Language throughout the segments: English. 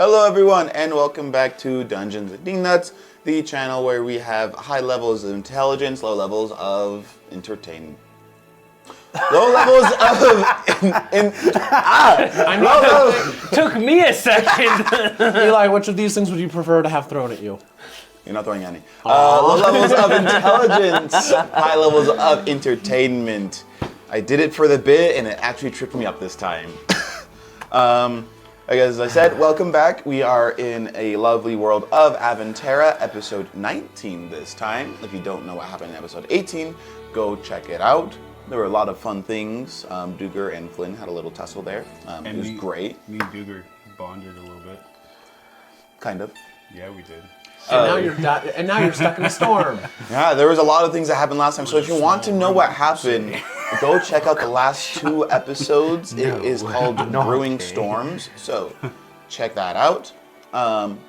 Hello everyone and welcome back to Dungeons and Dingnuts, the channel where we have high levels of intelligence, low levels of entertainment. Low levels of Took me a second. Eli, which of these things would you prefer to have thrown at you? You're not throwing any. Low levels of intelligence, high levels of entertainment. I did it for the bit and it actually tripped me up this time. As I said, welcome back. We are in a lovely world of Aventara, episode 19 this time. If you don't know what happened in episode 18, go check it out. There were a lot of fun things. Duger and Flynn had a little tussle there. It was great. Me and Duger bonded a little bit. Kind of. Yeah, we did. And now you're stuck in a storm. Yeah, there was a lot of things that happened last time. So if you want to know what happened, go check out the last 2 episodes. It is called Brewing Storms. So check that out.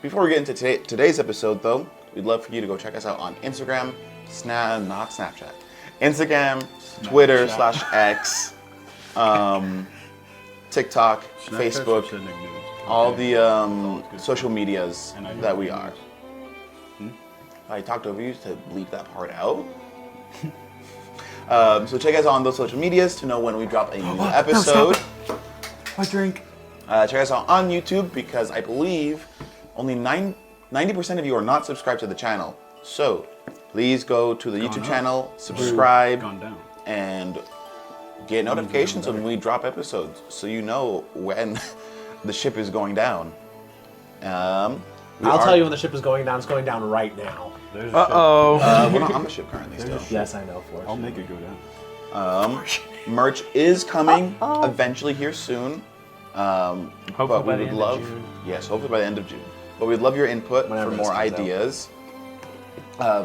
Before we get into today's episode, though, we'd love for you to go check us out on Instagram, not Snapchat, Instagram, Twitter /X, TikTok, Facebook, all the social medias that we are. I talked over you to bleep that part out. So check us out on those social medias to know when we drop a new episode. My drink. Check us out on YouTube because I believe only 90% of you are not subscribed to the channel. So please go to the YouTube channel, subscribe, and get notifications when we drop episodes so you know when the ship is going down. I'll tell you when the ship is going down. It's going down right now. We're not on the ship currently still. Yes, I know. I'll make it go down. Merch is coming eventually here soon. But we would love, yes, hopefully by the end of June. But we'd love your input for more ideas.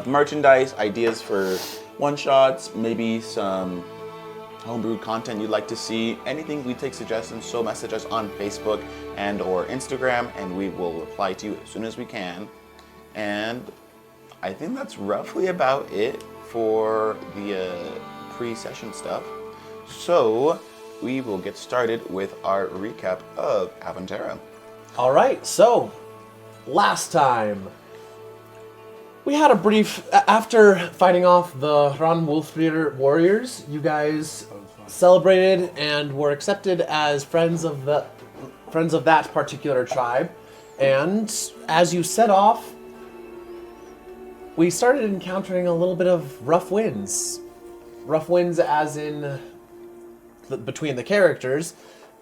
Merchandise, ideas for one-shots, maybe some homebrewed content you'd like to see. Anything, we take suggestions, so message us on Facebook and or Instagram, and we will reply to you as soon as we can. And I think that's roughly about it for the pre-session stuff. So we will get started with our recap of Aventara. All right, so last time we had a brief, after fighting off the Ranwulfrir warriors, you guys celebrated and were accepted as friends of that particular tribe. And as you set off, we started encountering a little bit of rough winds. Rough winds as in between the characters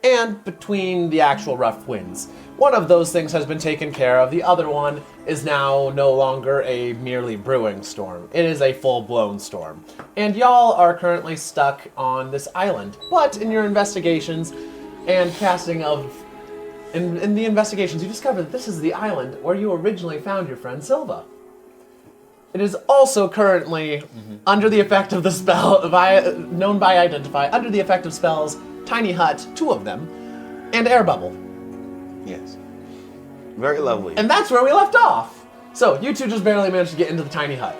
and between the actual rough winds. One of those things has been taken care of. The other one is now no longer a merely brewing storm. It is a full-blown storm. And y'all are currently stuck on this island. But in your investigations and casting of... In the investigations, you discover that this is the island where you originally found your friend Silva. It is also currently under the effect of the spell, known by Identify, under the effect of spells, Tiny Hut, 2 of them, and Air Bubble. Yes. Very lovely. And that's where we left off. So, you 2 just barely managed to get into the Tiny Hut.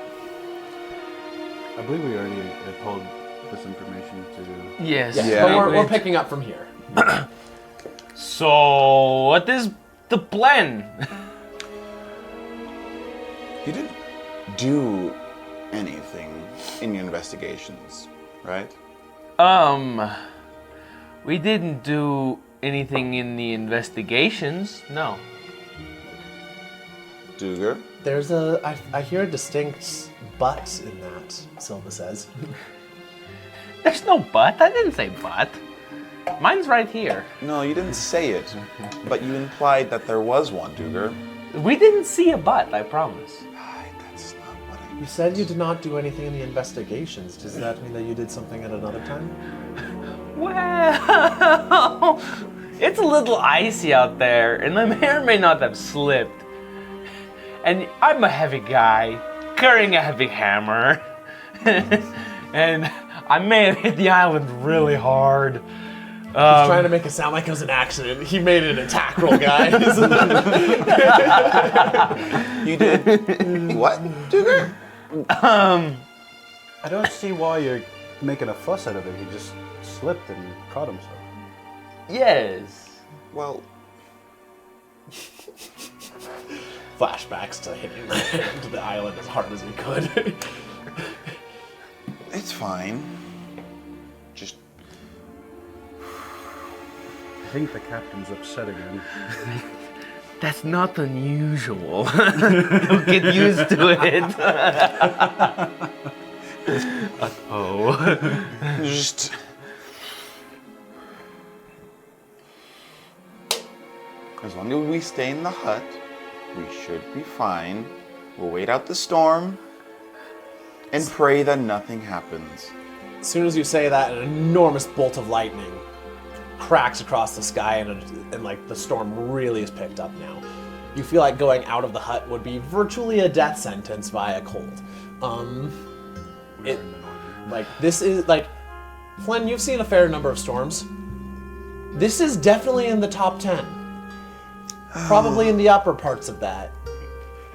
I believe we already had told this information to... Yes. Yeah. But we're picking up from here. So, what is the plan? You didn't do anything in your investigations, right? We didn't do anything in the investigations, no. Duger? There's I hear a distinct but in that, Silva says. There's no but. I didn't say but. Mine's right here. No, you didn't say it, but you implied that there was one, Duger. We didn't see a but, I promise. That's not what I... You said you did not do anything in the investigations. Does that mean that you did something at another time? Well, it's a little icy out there, and the hair may not have slipped. And I'm a heavy guy, carrying a heavy hammer. And I may have hit the island really hard. He's trying to make it sound like it was an accident. He made an attack roll, guys. You did... What, Duger? I don't see why you're making a fuss out of it. He just slipped and caught himself. Yes. Well, Flashbacks to hitting to the island as hard as we could. It's fine. Just I think the captain's upset again. That's not unusual. You'll get used to it. just as long as we stay in the hut, we should be fine. We'll wait out the storm and pray that nothing happens. As soon as you say that, an enormous bolt of lightning cracks across the sky, and like the storm really is picked up now. You feel like going out of the hut would be virtually a death sentence via cold. This is like, Flynn, you've seen a fair number of storms. This is definitely in the top 10. Probably in the upper parts of that.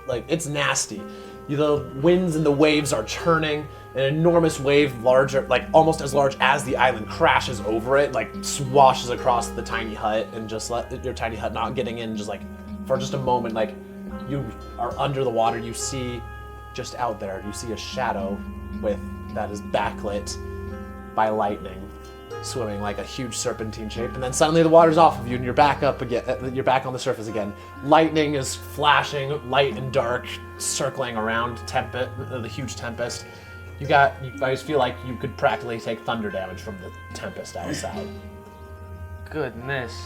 Like, it's nasty. The winds and the waves are churning. An enormous wave, larger, like almost as large as the island, crashes over it, like swashes across the tiny hut, and just let your tiny hut not getting in, just like for just a moment, like you are under the water. You see just out there, you see a shadow that is backlit by lightning, swimming like a huge serpentine shape, and then suddenly the water's off of you and you're back up again. You're back on the surface again. Lightning is flashing, light and dark, circling around the huge tempest. You guys feel like you could practically take thunder damage from the tempest outside. Goodness.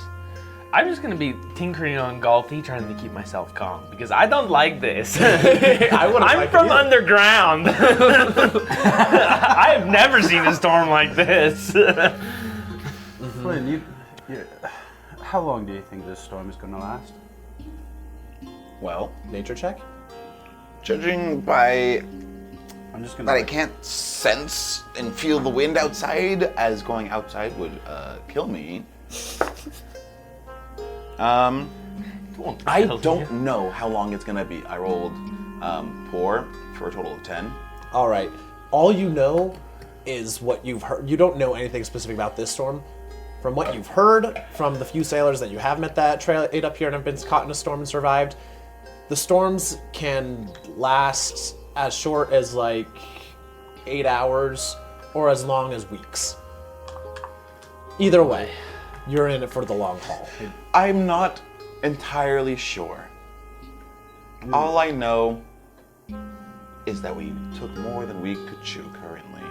I'm just gonna be tinkering on Galti, trying to keep myself calm, because I don't like this. I'm from underground. I have never seen a storm like this. Flynn, how long do you think this storm is going to last? Well, Nature check? judging by I'm just going that I can't sense and feel the wind outside, as going outside would kill me. I don't know how long it's gonna be. I rolled poor for a total of 10. All right. All you know is what you've heard. You don't know anything specific about this storm. From what you've heard from the few sailors that you have met that trail ate up here and have been caught in a storm and survived, the storms can last as short as like 8 hours or as long as weeks. Either way, you're in it for the long haul. I'm not entirely sure. All I know is that we took more than we could chew currently.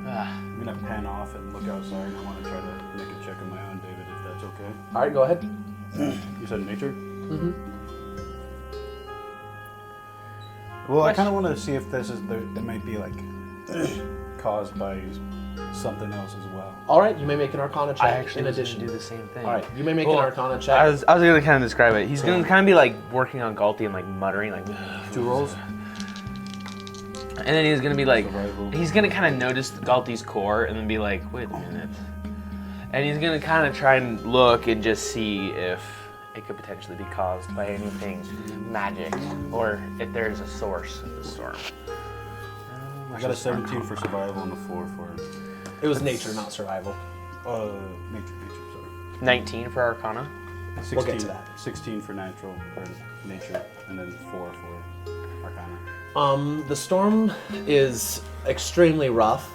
I'm going to pan off and look outside. I want to try to make a check on my own, David, if that's okay. All right, go ahead. You said nature? Mm-hmm. Well, I kind of want to see if it might be like caused by something else as well. All right, you may make an Arcana check. I actually in was addition gonna do the same thing. All right, you may make an Arcana check. I was gonna kind of describe it. He's gonna kind of be like working on Galti and like muttering like 2 rolls? and then he's gonna be like, Survival. he's gonna kind of notice Galti's core and then be like, wait a minute. And he's gonna kind of try and look and just see if it could potentially be caused by anything magic or if there's a source of the storm. I got a 17 for survival and a 4 for It was nature, not survival. nature, sorry. 19 for Arcana. 16, We'll get to that. 16 for natural or nature, and then 4 for arcana. The storm is extremely rough.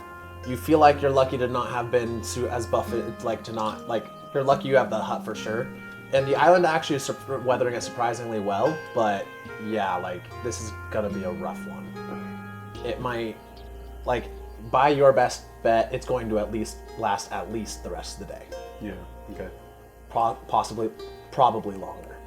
You feel like you're lucky to not have been as buffeted, you're lucky you have the hut for sure. And the island actually is weathering it surprisingly well, but yeah, like, this is gonna be a rough one. It might, like, by your best bet, it's going to last at least the rest of the day. Yeah, okay. Probably longer.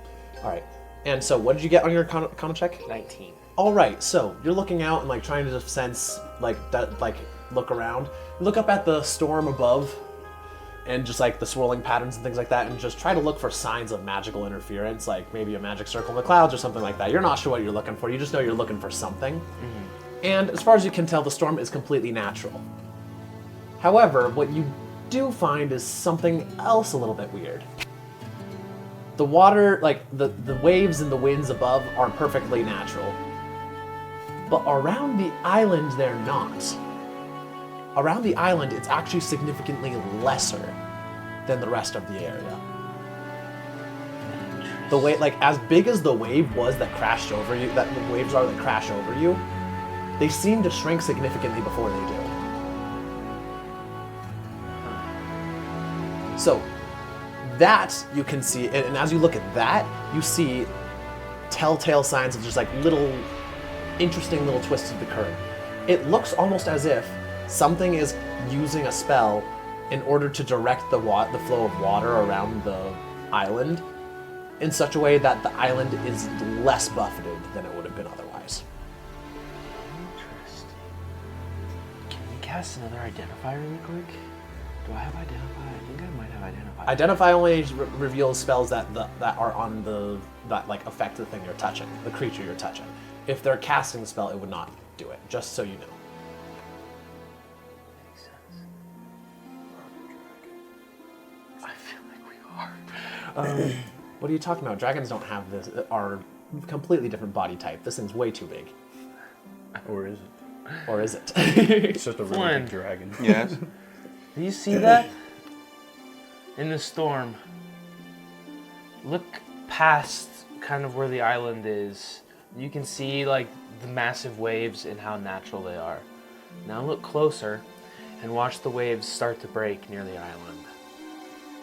All right. And so, what did you get on your Arcana check? 19. All right. So you're looking out and like trying to sense look around. Look up at the storm above, and just like the swirling patterns and things like that, and just try to look for signs of magical interference, like maybe a magic circle in the clouds or something like that. You're not sure what you're looking for. You just know you're looking for something. Mm-hmm. And as far as you can tell, the storm is completely natural. However, what you do find is something else a little bit weird. The water, like the waves and the winds above are perfectly natural. But around the island, they're not. Around the island, it's actually significantly lesser than the rest of the area. The way, like, as big as the wave was that crashed over you, that the waves are that crash over you, they seem to shrink significantly before they do. So, that you can see, and as you look at that, you see telltale signs of just like interesting little twists of the current. It looks almost as if something is using a spell in order to direct the flow of water around the island in such a way that the island is less buffeted than it would have been otherwise. Interesting. Can we cast another identify really quick? Do I have identify? I think I might have identify. Identify only reveals spells that are on that like affect the thing you're touching, the creature you're touching. If they're casting the spell, it would not do it. Just so you know. Makes sense. I feel like we are. What are you talking about? Dragons don't have this. Are completely different body type. This thing's way too big. Or is it? Or is it? It's just a really Flynn. big dragon. Yes. Do you see that? In the storm. Look past kind of where the island is. You can see like the massive waves and how natural they are. Now look closer and watch the waves start to break near the island.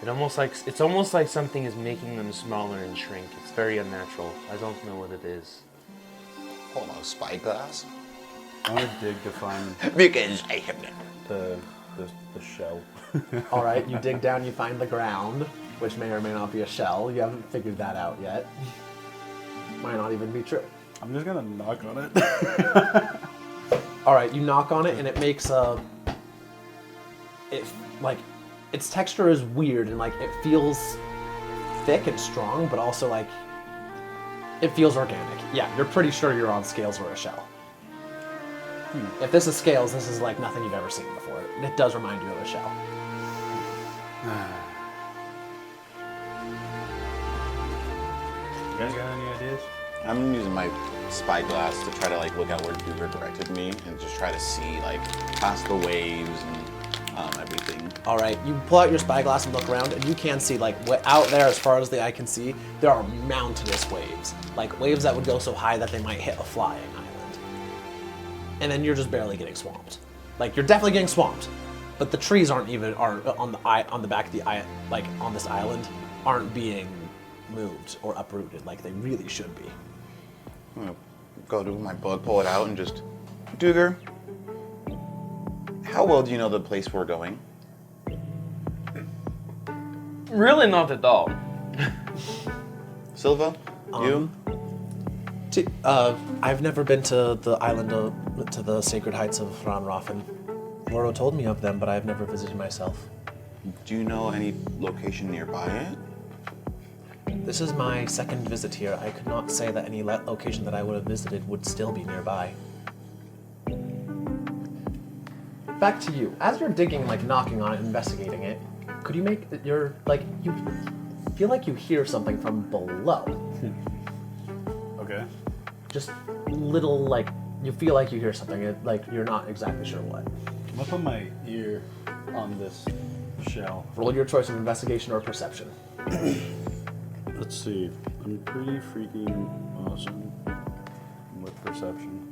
It's almost like something is making them smaller and shrink. It's very unnatural. I don't know what it is. Almost spyglass. I want to dig to find Because I have never. the shell. All right, you dig down, you find the ground, which may or may not be a shell. You haven't figured that out yet. Might not even be true. I'm just gonna knock on it. All right, you knock on it, and it makes its texture is weird, and like it feels thick and strong, but also like it feels organic. Yeah, you're pretty sure you're on scales or a shell. If this is scales, this is like nothing you've ever seen before. It does remind you of a shell. You guys got any ideas? I'm using my spyglass to try to like look at where Duger directed me and just try to see like past the waves and everything. All right, you pull out your spyglass and look around, and you can see like out there, as far as the eye can see, there are mountainous waves, like waves that would go so high that they might hit a flying island. And then you're just barely getting swamped. Like you're definitely getting swamped, but the trees are on the back of the like on this island aren't being moved or uprooted like they really should be. I'm gonna go to my book, pull it out, and just Duger. How well do you know the place we're going? Really not at all. Silva, you? I've never been to the island to the sacred heights of Ranrafen. Loro told me of them, but I've never visited myself. Do you know any location nearby it? This is my second visit here. I could not say that any location that I would have visited would still be nearby. Back to you. As you're digging, like knocking on it, investigating it, could you make you feel like you hear something from below? Okay. Just little, like, you feel like you hear something, like you're not exactly sure what. I'm gonna put my ear on this shell. Roll your choice of investigation or perception. Let's see. I'm pretty freaking awesome with perception.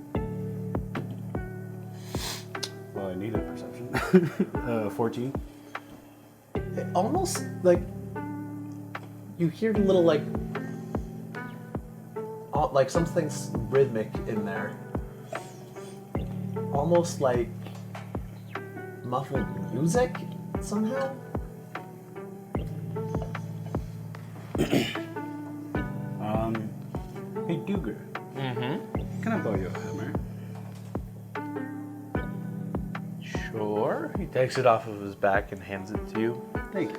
Well, I needed perception. 14. It almost like you hear a little like something's rhythmic in there, almost like muffled music somehow. Hey, Duger. Mm-hmm. Can I borrow your hammer? Sure. He takes it off of his back and hands it to you. Thank you.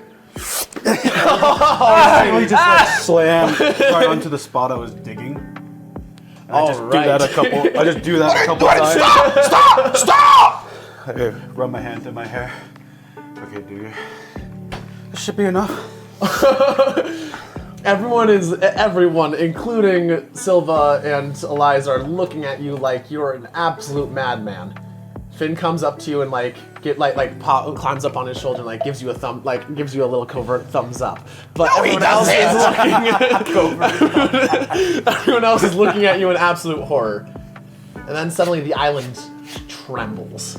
I just like slam right onto the spot I was digging. And I just do that a couple times. Stop! I rub my hand through my hair. Okay, Duger. This should be enough. Everyone, including Silva and Eliza, are looking at you like you're an absolute madman. Finn comes up to you and climbs up on his shoulder and like gives you a gives you a little covert thumbs up. But everyone else everyone else is looking at you in absolute horror. And then suddenly the island trembles.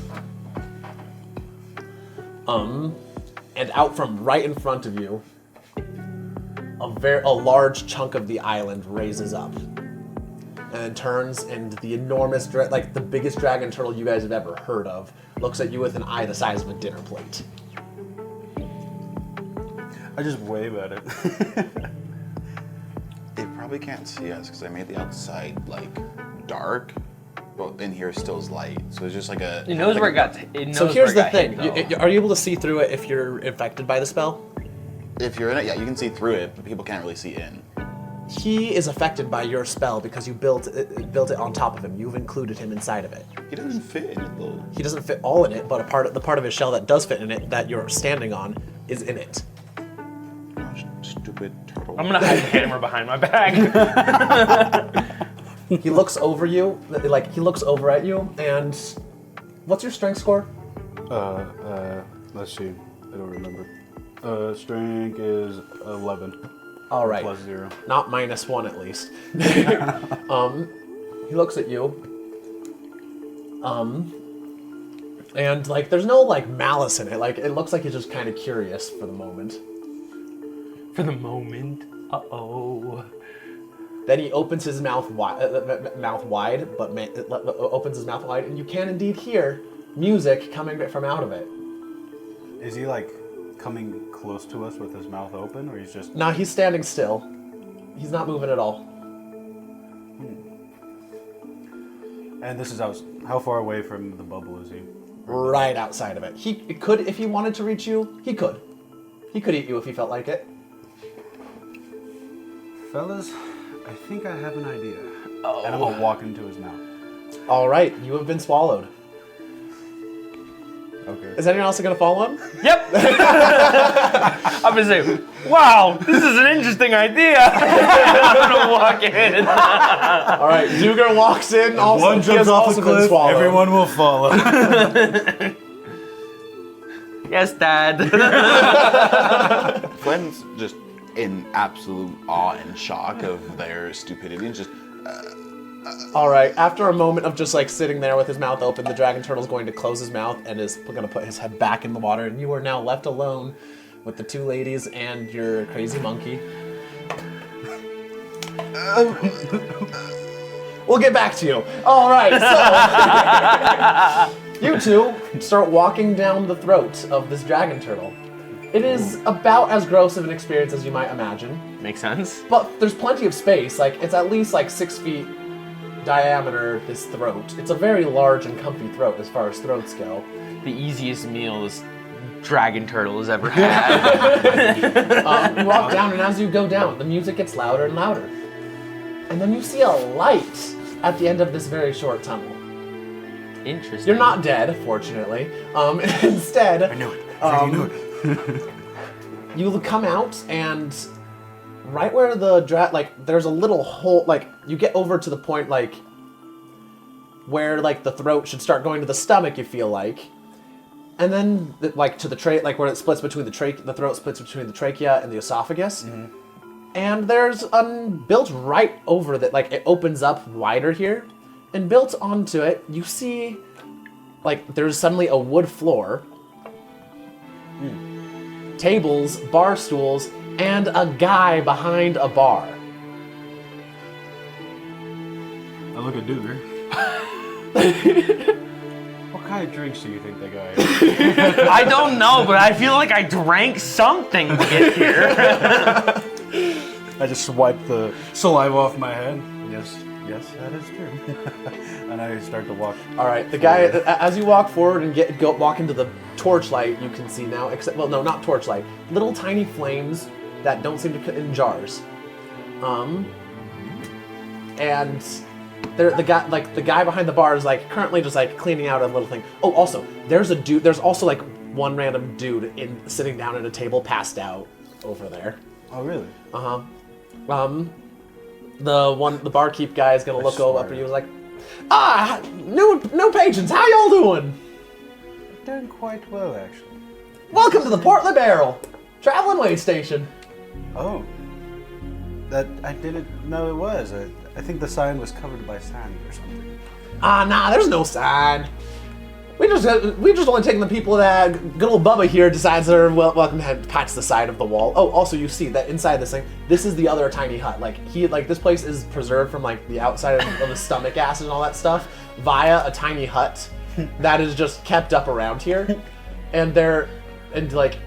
And out from right in front of you, a large chunk of the island raises up. And then turns, and the enormous, the biggest dragon turtle you guys have ever heard of, looks at you with an eye the size of a dinner plate. I just wave at it. They probably can't see us because I made the outside dark, but in here still is light. So it's just like a. It knows where it got. It knows So here's where the it thing: got hit, though. are you able to see through it if you're infected by the spell? If you're in it, yeah, you can see through it, but people can't really see in. He is affected by your spell because you built it on top of him. You've included him inside of it. He doesn't fit in it though. He doesn't fit all in it, but the part of his shell that does fit in it, that you're standing on, is in it. Oh, stupid turtle. I'm gonna hide the hammer behind my back. He looks over you, he looks over at you, and what's your strength score? Let's see. I don't remember. Strength is 11. All right. Plus 0. Not -1 at least. He looks at you. And there's no malice in it. It looks like he's just kind of curious for the moment. For the moment. Uh-oh. Then he opens his mouth wide, opens his mouth wide, and you can indeed hear music coming from out of it. Is he coming close to us with his mouth open, or he's just? Nah, he's standing still. He's not moving at all. And this is how far away from the bubble is he? Right outside of it. He could, if he wanted to reach you, he could. He could eat you if he felt like it. Fellas, I think I have an idea. Oh. And I'm gonna walk into his mouth. All right, you have been swallowed. Okay. Is anyone else going to follow him? Yep. I'm gonna say, wow, this is an interesting idea. I'm gonna walk in. All right, Duger walks in. Also, One he jumps has off also the been cliff, swallowed. everyone will follow. Yes, Dad. Glenn's just in absolute awe and shock of their stupidity and just. All right, after a moment of just sitting there with his mouth open, the dragon turtle's going to close his mouth and is going to put his head back in the water, and you are now left alone with the two ladies and your crazy monkey. We'll get back to you. All right, so you two start walking down the throat of this dragon turtle. It is about as gross of an experience as you might imagine. Makes sense. But there's plenty of space. It's at least 6 feet diameter, this throat. It's a very large and comfy throat as far as throats go. The easiest meal this dragon turtle has ever had. You walk down, and as you go down, the music gets louder and louder. And then you see a light at the end of this very short tunnel. Interesting. You're not dead, fortunately. Instead, I knew it. I knew it. you come out, and right where the there's a little hole, you get over to the point, where, the throat should start going to the stomach, you feel like. And then, to the where it splits between the throat splits between the trachea and the esophagus. Mm-hmm. And there's, built right over that, it opens up wider here. And built onto it, you see, there's suddenly a wood floor. Tables, bar stools, and a guy behind a bar. I look at Duger. What kind of drinks do you think that guy is? I don't know, but I feel like I drank something to get here. I just swipe the saliva off my head. Yes, that is true. And I start to walk. All right, the guy. As you walk forward and walk into the torchlight, you can see now. Not torchlight. Little tiny flames that don't seem to fit in jars. And the guy behind the bar is currently just cleaning out a little thing. Oh, also, there's a dude. There's also one random dude sitting down at a table, passed out over there. Oh, really? The barkeep guy is gonna look over at you and new patrons, how y'all doing? doing quite well, actually. Welcome to the Portland Barrel, traveling way station. Oh. That I didn't know it was. I think the sign was covered by sand or something. Nah, there's no sign. We just only taking the people that good old Bubba here decides they're welcome to patch the side of the wall. Oh, also you see that inside this thing, this is the other tiny hut. This place is preserved from the outside of the stomach acid and all that stuff via a tiny hut that is just kept up around here, and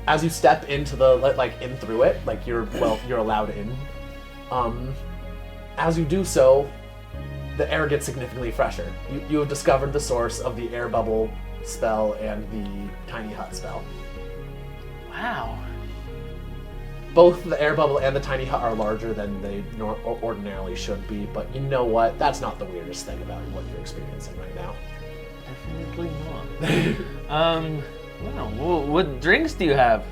as you step into the in through it, you're allowed in. As you do so, the air gets significantly fresher. You have discovered the source of the air bubble spell and the tiny hut spell. Wow. Both the air bubble and the tiny hut are larger than they ordinarily should be, but you know what? That's not the weirdest thing about what you're experiencing right now. Definitely not. Wow. What drinks do you have?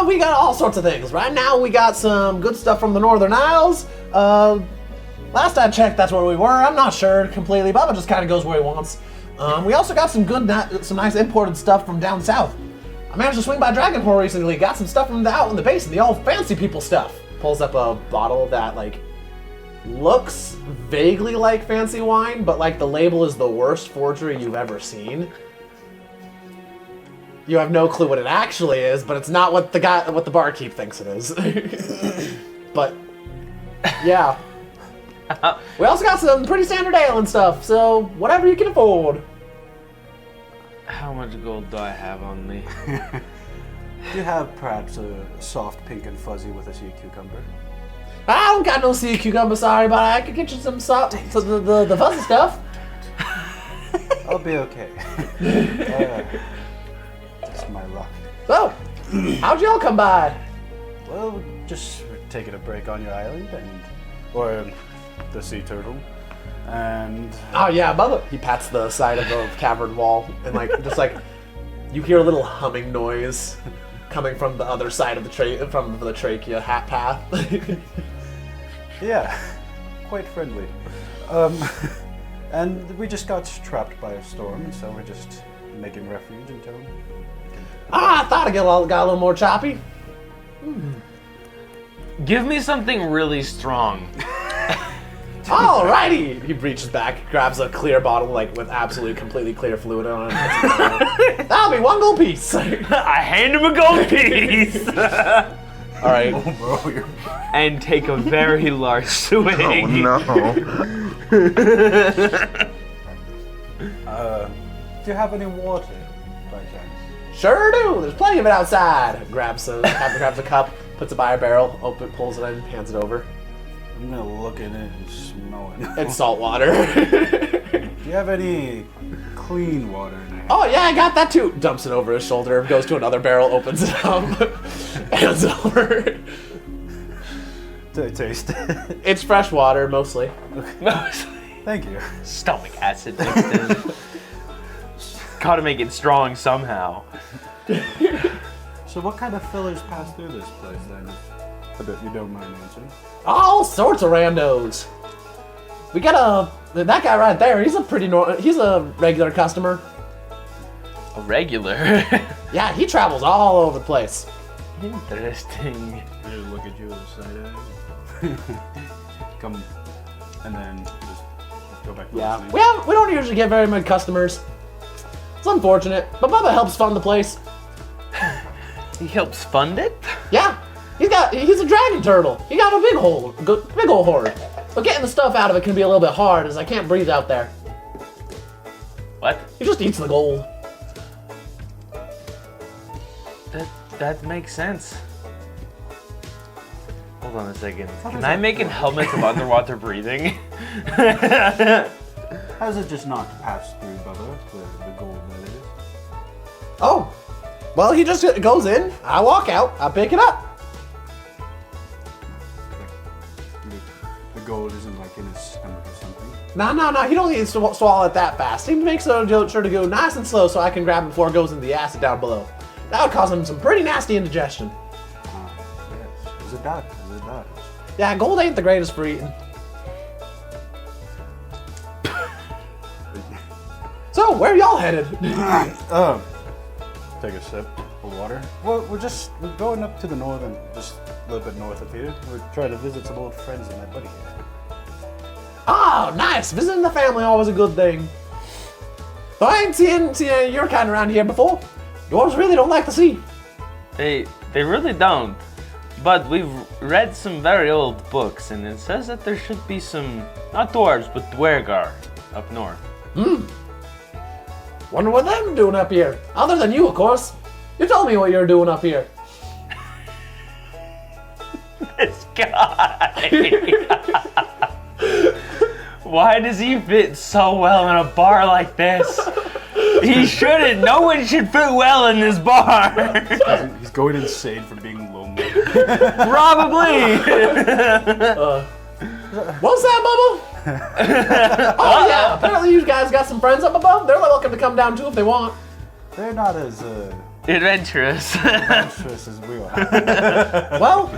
We got all sorts of things. Right now we got some good stuff from the Northern Isles. Last I checked, that's where we were. I'm not sure completely. Bubba just kind of goes where he wants. We also got some nice imported stuff from down south. I managed to swing by Dragonport recently. Got some stuff from out in the basin, the old fancy people stuff. Pulls up a bottle that looks vaguely like fancy wine, but the label is the worst forgery you've ever seen. You have no clue what it actually is, but it's not what the barkeep thinks it is. But yeah. We also got some pretty standard ale and stuff, so whatever you can afford. How much gold do I have on me? Do you have perhaps a soft pink and fuzzy with a sea cucumber? I don't got no sea cucumber, sorry, but I could get you some soft, the fuzzy stuff. I'll be okay. Just my luck. So, how'd y'all come by? Well, just taking a break on your island or the sea turtle, and Oh yeah, Bubba. He pats the side of the cavern wall, and you hear a little humming noise coming from the other side of the trachea hat path. yeah, quite friendly. And we just got trapped by a storm, so we're just making refuge until. I thought I got a little more choppy. Give me something really strong. Alrighty! He reaches back, grabs a clear bottle with absolutely completely clear fluid on it. That'll be one gold piece. I hand him a gold piece. All right. Oh, bro, you're... And take a very large swing. Oh no. Do you have any water, by chance? Sure do. There's plenty of it outside. Grabs a cup, puts it by a barrel, pulls it in, hands it over. I'm gonna look at it and smell it. It's salt water. Do you have any clean water in there? Oh yeah, I got that too. Dumps it over his shoulder, goes to another barrel, opens it up, hands it over. Taste. It's fresh water mostly. Thank you. Stomach acid mixed in. Gotta make it strong somehow. So what kind of fillers pass through this place then? I bet you don't mind answering. All sorts of randos. We got that guy right there. He's he's a regular customer. A regular. Yeah, he travels all over the place. Interesting. I just look at you with a side eye. Come, and then just go back to Yeah, listening. we don't usually get very many customers. It's unfortunate, but Bubba helps fund the place. He helps fund it? Yeah, he's a dragon turtle. He got a big old hoard. But getting the stuff out of it can be a little bit hard, as I can't breathe out there. What? He just eats the gold. That makes sense. Hold on a second. Can I make a helmet of underwater breathing? How does it just not pass through, Bubba, the gold that is? Oh, well, he just goes in. I walk out. I pick it up. The gold isn't in his stomach or something. No. He don't need to swallow it that fast. He makes sure to go nice and slow so I can grab it before it goes into the acid down below. That would cause him some pretty nasty indigestion. Yes. Is it that? Yeah, gold ain't the greatest for eating. So So, where are y'all headed? Take a sip of water. Well, we're going up to the north and just a little bit north of here. We're trying to visit some old friends of my buddy here. Oh, nice. Visiting the family always a good thing. Though I ain't seen your kind around here before. Dwarves really don't like the sea. They really don't. But we've read some very old books, and it says that there should be some, not dwarves, but dwergar up north. Wonder what they're doing up here. Other than you, of course. You told me what you're doing up here. This guy. Why does he fit so well in a bar like this? He shouldn't. No one should fit well in this bar. He's going insane from being lonely. Probably. What's that, Bubba? Oh, yeah. Apparently you guys got some friends up above. They're welcome to come down, too, if they want. They're not as Adventurous. adventurous as we are. Well,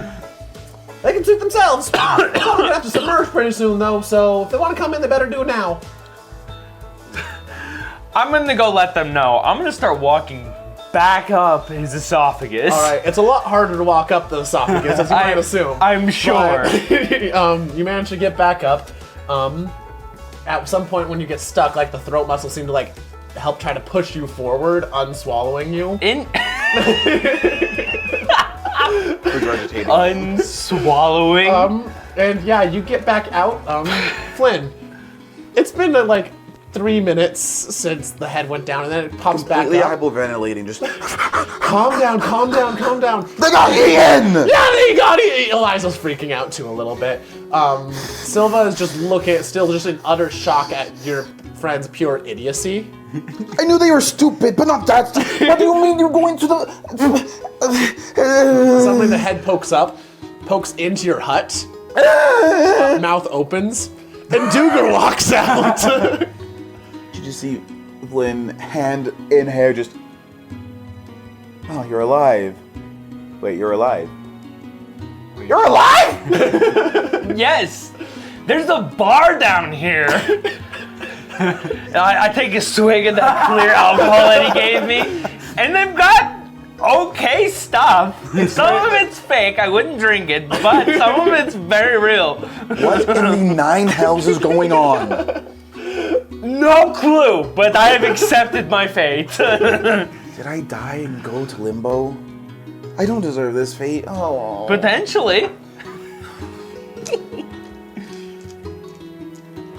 they can suit themselves. We're going to have to submerge pretty soon, though, so if they want to come in, they better do it now. I'm gonna go let them know. I'm gonna start walking back up his esophagus. All right, it's a lot harder to walk up the esophagus, as you might assume. I'm sure. But, you manage to get back up. At some point when you get stuck, like the throat muscles seem to like help try to push you forward, unswallowing you. Regurgitating. Unswallowing. And yeah, you get back out. Flynn, it's been like 3 minutes since the head went down, and then it pops back Completely up. hyperventilating, just... Calm down, calm down, calm down. They got Ian! Yeah, they got it! Eliza's freaking out too a little bit. Silva is just still just in utter shock at your friend's pure idiocy. I knew they were stupid, but not that stupid. What do you mean you're going to the... Suddenly the head pokes into your hut. Mouth opens, and Duger walks out. Did you see Flynn, hand in hair, just... Oh, you're alive. Wait, you're alive? You're alive?! Yes! There's a bar down here! I take a swig of that clear alcohol that he gave me, and they've got okay stuff. Some of it's fake, I wouldn't drink it, but some of it's very real. What in the nine hells is going on? No clue, but I have accepted my fate. Did I die and go to limbo? I don't deserve this fate. Oh. Potentially.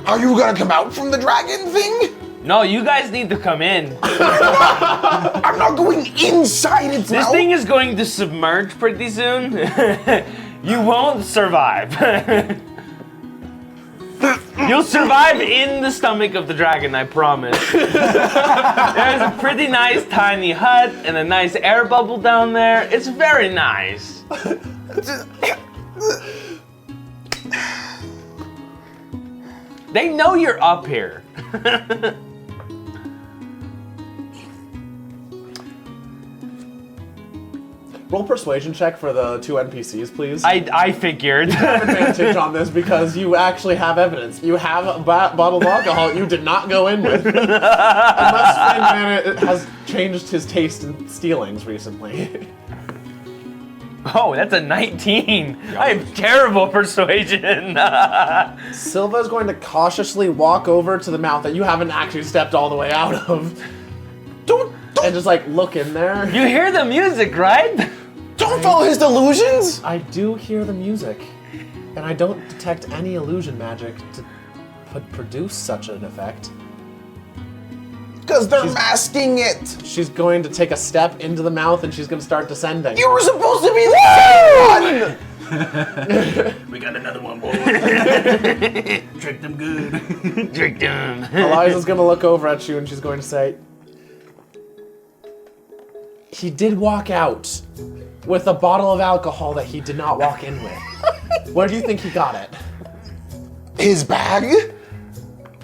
Are you gonna come out from the dragon thing? No, you guys need to come in. I'm not going inside its This mouth. thing is going to submerge pretty soon. You won't survive. You'll survive in the stomach of the dragon, I promise. There's a pretty nice tiny hut and a nice air bubble down there. It's very nice. They know you're up here. Roll persuasion check for the 2 NPCs, please. I figured. You have advantage on this because you actually have evidence. You have a bottle of alcohol you did not go in with. Unless Finn has changed his taste in stealings recently. Oh, that's a 19. I have terrible persuasion. Silva is going to cautiously walk over to the mouth that you haven't actually stepped all the way out of. And just like look in there. You hear the music, right? Don't follow his delusions! I do hear the music. And I don't detect any illusion magic to produce such an effect. Because they're masking it! She's going to take a step into the mouth and she's going to start descending. You were supposed to be the same one! We got another one, boy. Tricked them good. Tricked him. Eliza's going to look over at you and she's going to say, he did walk out with a bottle of alcohol that he did not walk in with. Where do you think he got it? His bag?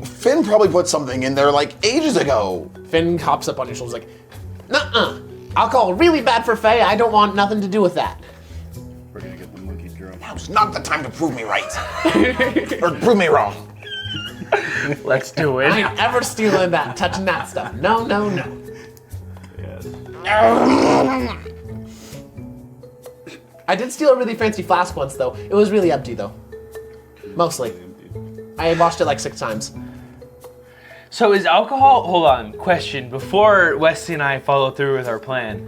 Finn probably put something in there like ages ago. Finn hops up on your shoulders like, nuh-uh. Alcohol really bad for Faye. I don't want nothing to do with that. We're gonna get the monkey drunk. Now's not the time to prove me right. Or prove me wrong. Let's do I it. ain't ever stealing that, touching that stuff. No, no, no. Yeah. I did steal a really fancy flask once, though. It was really empty, though. Mostly. I washed it like 6 times. So is alcohol? Hold on. Question before Wesley and I follow through with our plan.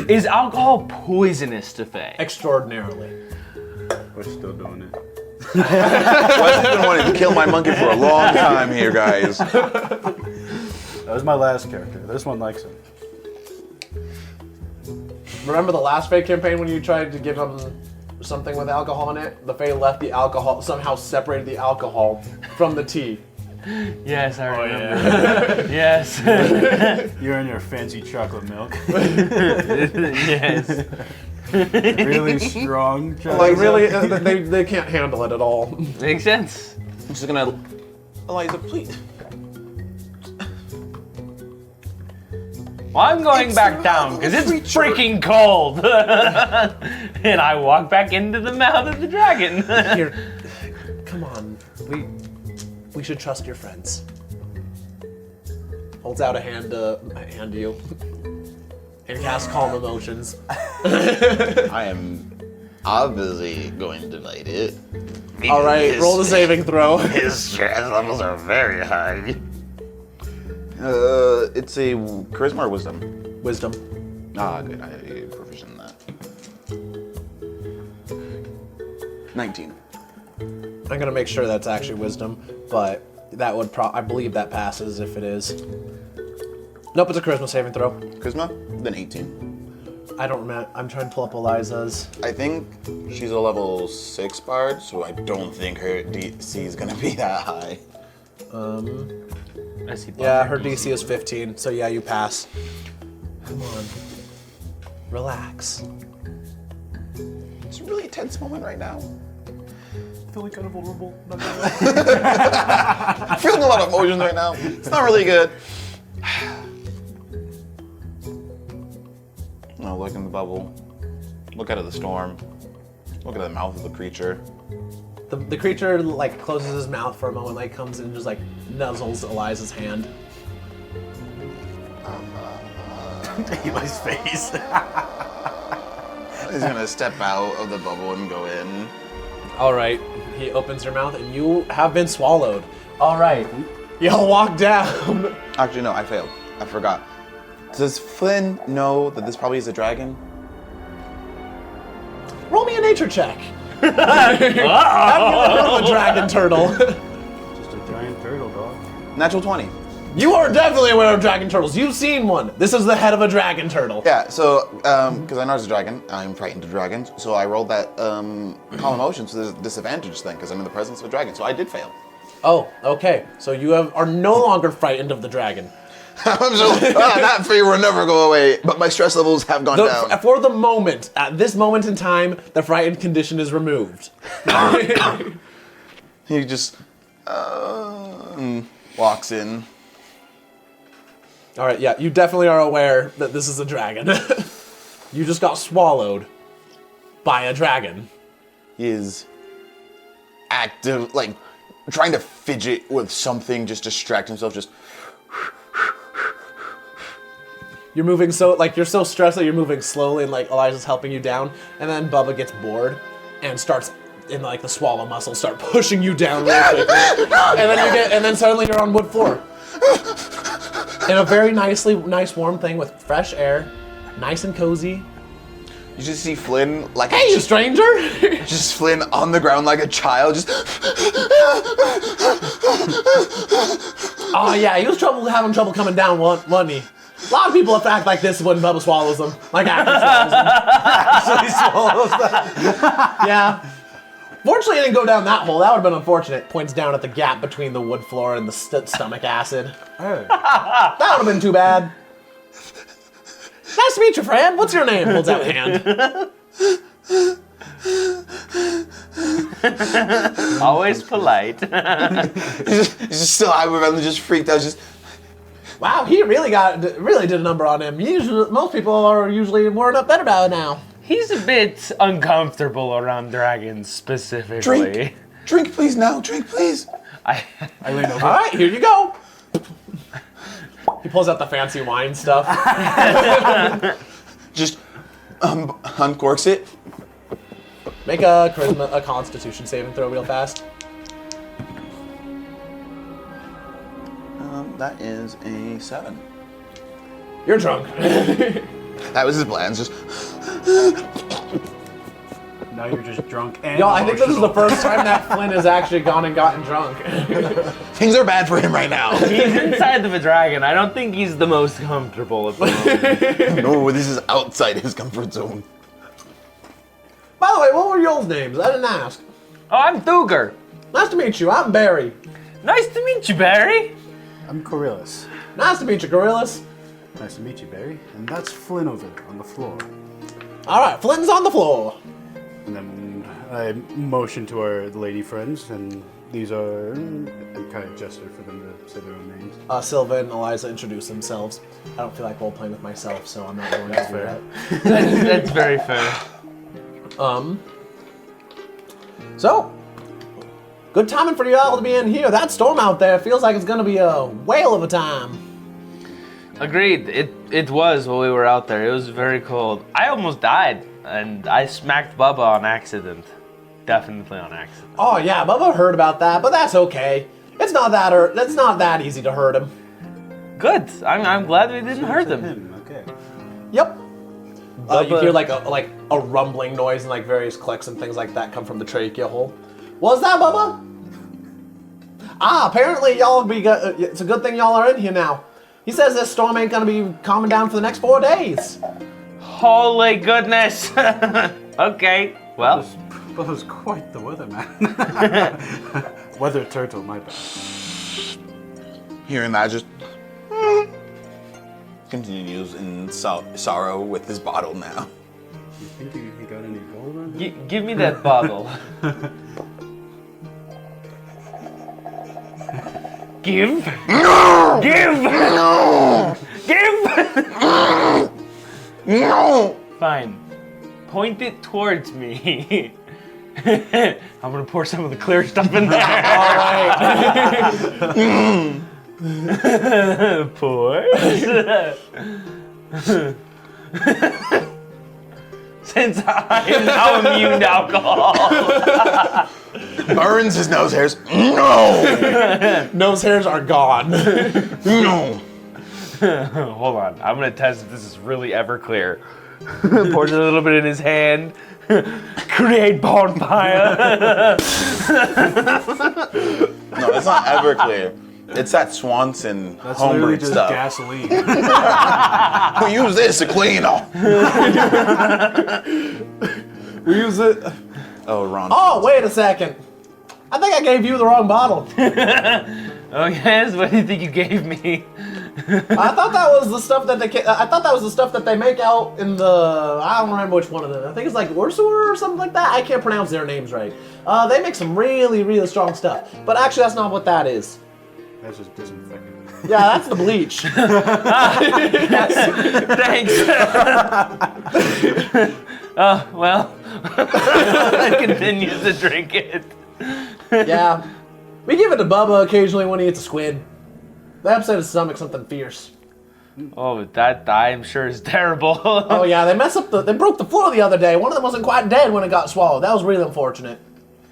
Is alcohol poisonous to Faye? Extraordinarily. We're still doing it. Wesley's been wanting to kill my monkey for a long time here, guys. That was my last character. This one likes it. Remember the last Fae campaign when you tried to give him something with alcohol in it? The Fae left the alcohol, somehow separated the alcohol from the tea. Yes, I remember. Yeah. Yes. You're in your fancy chocolate milk. Yes. Really strong chocolate Like, really, milk. they can't handle it at all. Makes sense. I'm just gonna, Eliza, please. Well, I'm going back down because it's freaking cold. And I walk back into the mouth of the dragon. Here, come on. We should trust your friends. Holds out a hand to you. And casts Calm Emotions. I am obviously going to light it. All right, roll the saving throw. His stress levels are very high. It's a charisma or wisdom? Wisdom. Ah, good. I am proficient in that. 19. I'm gonna make sure that's actually wisdom, but that would I believe that passes if it is. Nope, it's a charisma saving throw. Charisma? Then 18. I don't remember. I'm trying to pull up Eliza's. I think she's a level 6 bard, so I don't think her DC is gonna be that high. I see. Yeah, her DC is 15, so yeah, you pass. Come on. Relax. It's a really tense moment right now. Feeling kind of vulnerable. I'm feeling a lot of emotions right now. It's not really good. No, look in the bubble. Look out of the storm. Look at the mouth of the creature. The creature like closes his mouth for a moment, like comes in and just like nuzzles Eliza's hand. Eli's face. He's gonna step out of the bubble and go in. All right, he opens your mouth and you have been swallowed. All right, y'all walk down. Actually, no, I failed. I forgot. Does Flynn know that this probably is a dragon? Roll me a nature check. I've never heard of a dragon turtle. Just a giant turtle, dog. Natural 20. You are definitely aware of dragon turtles. You've seen one. This is the head of a dragon turtle. Yeah, so, because I know it's a dragon, I'm frightened of dragons, so I rolled that calm emotion, so there's a disadvantage thing, because I'm in the presence of a dragon, so I did fail. Oh, okay. So you are no longer frightened of the dragon. I'm so, that fear will never go away, but my stress levels have gone down. For the moment, at this moment in time, the frightened condition is removed. He just walks in. All right, yeah, you definitely are aware that this is a dragon. You just got swallowed by a dragon. He is active, like, trying to fidget with something, just distract himself, just... You're moving you're so stressed that you're moving slowly and like Elijah's helping you down, and then Bubba gets bored and starts in like the swallow muscles start pushing you down real quickly. And then suddenly you're on wood floor. In a very nice warm thing with fresh air, nice and cozy. You just see Flynn, like... Hey, you stranger! Just Flynn on the ground like a child, just... Oh yeah, he was having trouble coming down, wasn't he? A lot of people act like this when Bubba swallows them. Like actually swallows them. Yeah. Fortunately, it didn't go down that hole. That would have been unfortunate. Points down at the gap between the wood floor and the stomach acid. Hey. That would have been too bad. Nice to meet you, friend. What's your name? Holds out a hand. Always polite. He's just still hyperventilating, just freaked out, just... Wow, he really did a number on him. Most people are usually warmed up better about it now. He's a bit uncomfortable around dragons specifically. Drink please now, drink please. I lean over. All right, here you go. He pulls out the fancy wine stuff. Just uncorks it. Make a Constitution saving throw real fast. That is a 7. You're drunk. That was his plans. Just Now you're just drunk and Yo, I think this is the emotional. first time that Flynn has actually gone and gotten drunk. things are bad for him right now. He's inside of a dragon. I don't think he's the most comfortable at the moment. No, this is outside his comfort zone. By the way, what were y'all's names? I didn't ask. Oh, I'm Thuger. Nice to meet you. I'm Barry. Nice to meet you, Barry. I'm Coryllis. Nice to meet you, Gorillas. Nice to meet you, Barry. And that's Flynn over there on the floor. All right, Flynn's on the floor. And then I motion to our lady friends, and these are. I kind of gesture for them to say their own names. Silva and Eliza introduce themselves. I don't feel like role playing with myself, so I'm not going to do fair. that. That's very fair. So, good timing for you all to be in here. That storm out there feels like it's going to be a whale of a time. Agreed. It was while we were out there. It was very cold. I almost died, and I smacked Bubba on accident. Definitely on accident. Oh yeah, Bubba heard about that, but that's okay. It's not that easy to hurt him. Good. I'm glad we didn't hurt them. Him, okay. Yep. You Bubba- hear like a rumbling noise and like various clicks and things like that come from the trachea hole. What's that, Bubba? Apparently y'all be. It's a good thing y'all are in here now. He says this storm ain't gonna be calming down for the next 4 days. Holy goodness. Okay. Well, That was quite the weatherman. Weather turtle, my bad. Hearing that, just continues in sorrow with his bottle now. You think he got any gold on him? give me that bottle. Give. No! Give. No! Give. No! Fine. Point it towards me. I'm gonna pour some of the clear stuff in there. All right. Pour. Since I am now immune to alcohol. Burns his nose hairs. No! Nose hairs are gone. No! Hold on. I'm gonna test if this is really Everclear. Pours a little bit in his hand. Create bonfire. No, it's not Everclear. It's that Swanson That's literally homebrew just stuff. gasoline. We use this to clean off. We use it. Oh, Ron. Oh, wait a second. I think I gave you the wrong bottle. Oh yes, what do you think you gave me? I thought that was the stuff that they make out in the. I don't remember which one of them. I think it's like Ursula or something like that. I can't pronounce their names right. They make some really, really strong stuff. But actually, that's not what that is. That's just disinfectant. Yeah, that's the bleach. Thanks. Oh well. I continues to drink it. Yeah, we give it to Bubba occasionally when he eats a squid. They upset his stomach something fierce. Oh, that I'm sure is terrible. Oh yeah, they broke the floor the other day. One of them wasn't quite dead when it got swallowed. That was really unfortunate.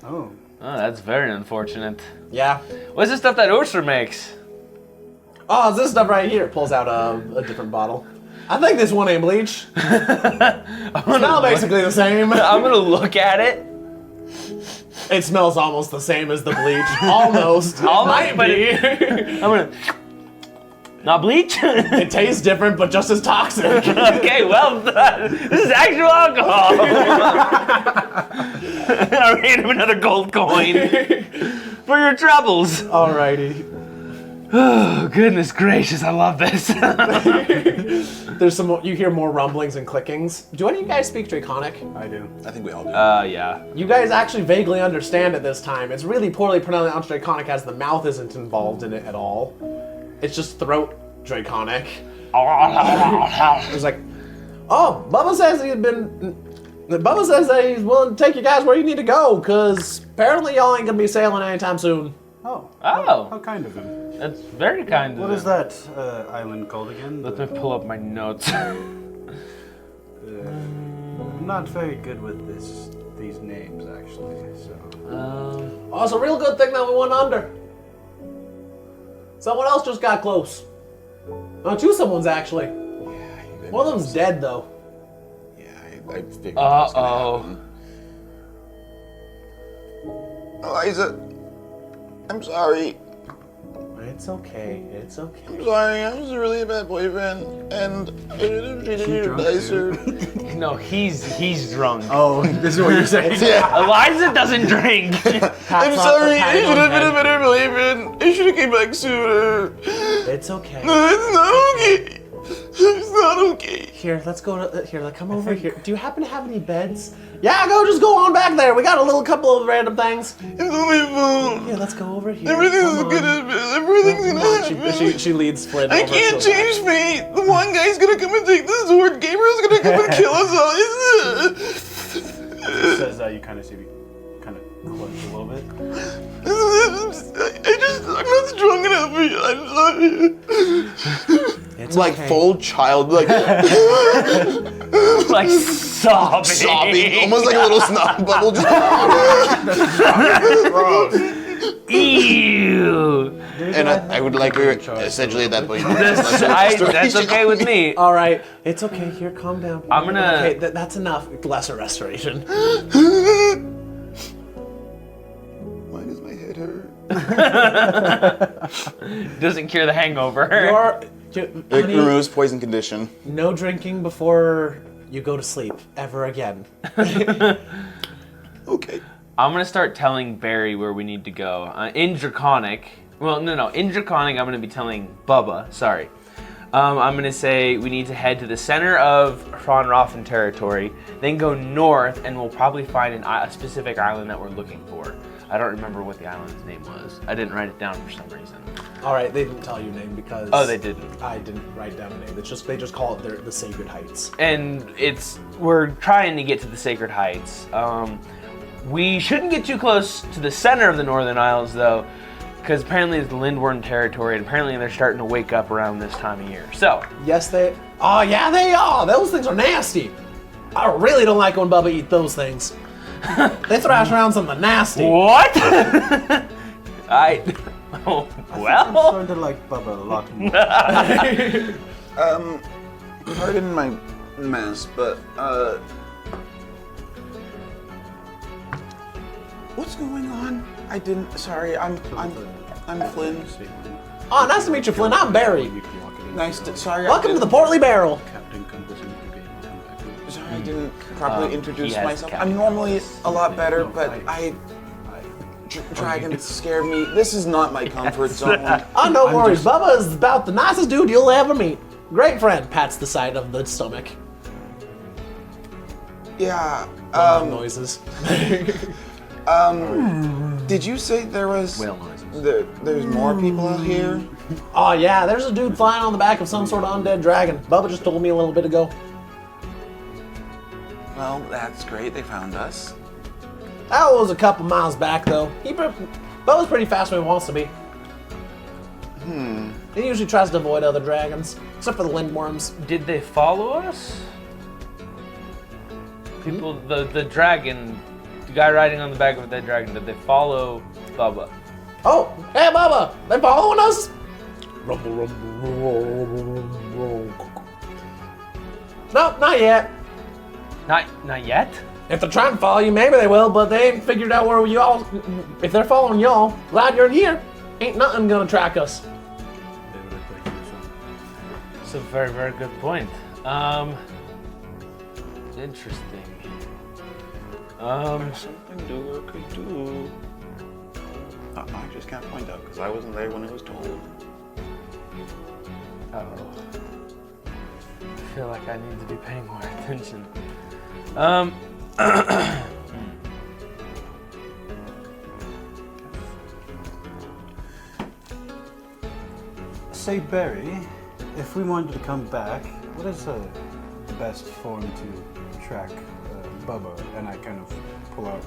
Oh. Oh, that's very unfortunate. Yeah. What's the stuff that Ursa makes? Oh, it's this stuff right here. Pulls out a different bottle. I think this one ain't bleach. Smell basically the same. I'm gonna look at it. It smells almost the same as the bleach. Almost. Might but be. I'm gonna. Not bleach? It tastes different, but just as toxic. Okay, well, this is actual alcohol. I ran him another gold coin for your troubles. Alrighty. Oh, goodness gracious, I love this. There's some. You hear more rumblings and clickings. Do any of you guys speak Draconic? I do. I think we all do. Yeah. You guys actually vaguely understand it this time. It's really poorly pronounced Draconic as the mouth isn't involved in it at all. It's just throat Draconic. It was like, oh, Bubba says that he's willing to take you guys where you need to go, because apparently y'all ain't gonna be sailing anytime soon. Oh. Oh. How kind of him. That's very kind of What him. is that island called again? Let me pull up my notes. I'm not very good with these names, actually. So. Oh, it's a real good thing that we went under. Someone else just got close. Oh, two someone's actually. Yeah. One of them's dead though. Yeah, I figured that was gonna happen. Eliza, I'm sorry. It's okay. It's okay. I'm sorry. I was really a bad boyfriend, and I should have treated you nicer. No, he's drunk. Oh, this is what you're saying. Yeah. Eliza doesn't drink. I'm sorry. I should have been a better boyfriend. I should have came back sooner. It's okay. No, it's not okay. It's not okay. Here, let's go to here. Come over here. Do you happen to have any beds? Yeah, just go on back there. We got a couple of random things. It's on my phone. Here, let's go over here. Everything's gonna happen. She leads Flynn I over can't to the change fate. The one guy's gonna come and take the sword. Gabriel's gonna come and kill us all. It says you kind of see me kind of clench a little bit. I'm not strong enough for you. I'm sorry. It's Like okay. full child, like Like sobbing. sobbing, almost like a little snot bubble. Ew. And I would like her essentially at that point. That's okay with me. All right, it's okay. Here, calm down. I'm gonna- Okay, that's enough. Lesser restoration. Why does my head hurt? Doesn't cure the hangover. It Honey, removes poison condition. no drinking before you go to sleep ever again. Okay. I'm gonna start telling Barry where we need to go. In Draconic. Well, no. In Draconic, I'm gonna be telling Bubba. Sorry. I'm gonna say we need to head to the center of Ronrothen territory, then go north, and we'll probably find a specific island that we're looking for. I don't remember what the island's name was. I didn't write it down for some reason. All right, they didn't tell you name because. Oh, they didn't. I didn't write down a name. They just call it the Sacred Heights. And we're trying to get to the Sacred Heights. We shouldn't get too close to the center of the Northern Isles, though, because apparently it's the Lindworm territory, and apparently they're starting to wake up around this time of year. So, Yes, they. Oh yeah, they are. Those things are nasty. I really don't like when Bubba eat those things. They thrash around something nasty. what? I'm Well, starting to like Bubba a lot more. Pardon my mess, but what's going on? Sorry, I'm Flynn. Oh, nice to meet you, Flynn. I'm Barry. Sorry. Welcome to the Portly Barrel. Sorry, I didn't properly he introduce has myself. Captain I'm normally a lot better, but dragons scare me. This is not my comfort zone. Oh, no worries. Bubba is about the nicest dude you'll ever meet. Great friend. Pats the side of the stomach. Yeah. Noises. Did you say there was whale noises. there's more people out here? Oh yeah, there's a dude flying on the back of some sort of undead dragon. Bubba just told me a little bit ago. Well, that's great. They found us. That was a couple miles back though. Bubba's pretty fast when he wants to be. He usually tries to avoid other dragons, except for the lindworms. Did they follow us? People, the dragon, the guy riding on the back of the dragon, did they follow Bubba? Oh, hey Bubba, they following us? Rumble, rumble, rumble. No, not yet. Not yet? If they're trying to follow you, maybe they will, but they ain't figured out where y'all. If they're following y'all, glad you're here. Ain't nothing gonna track us. That's a very, very good point. Interesting. Something Doer could do. I just can't find out because I wasn't there when it was told. Uh-oh. I feel like I need to be paying more attention. Say, Barry, if we wanted to come back, what is the best form to track Bubba? And I kind of pull out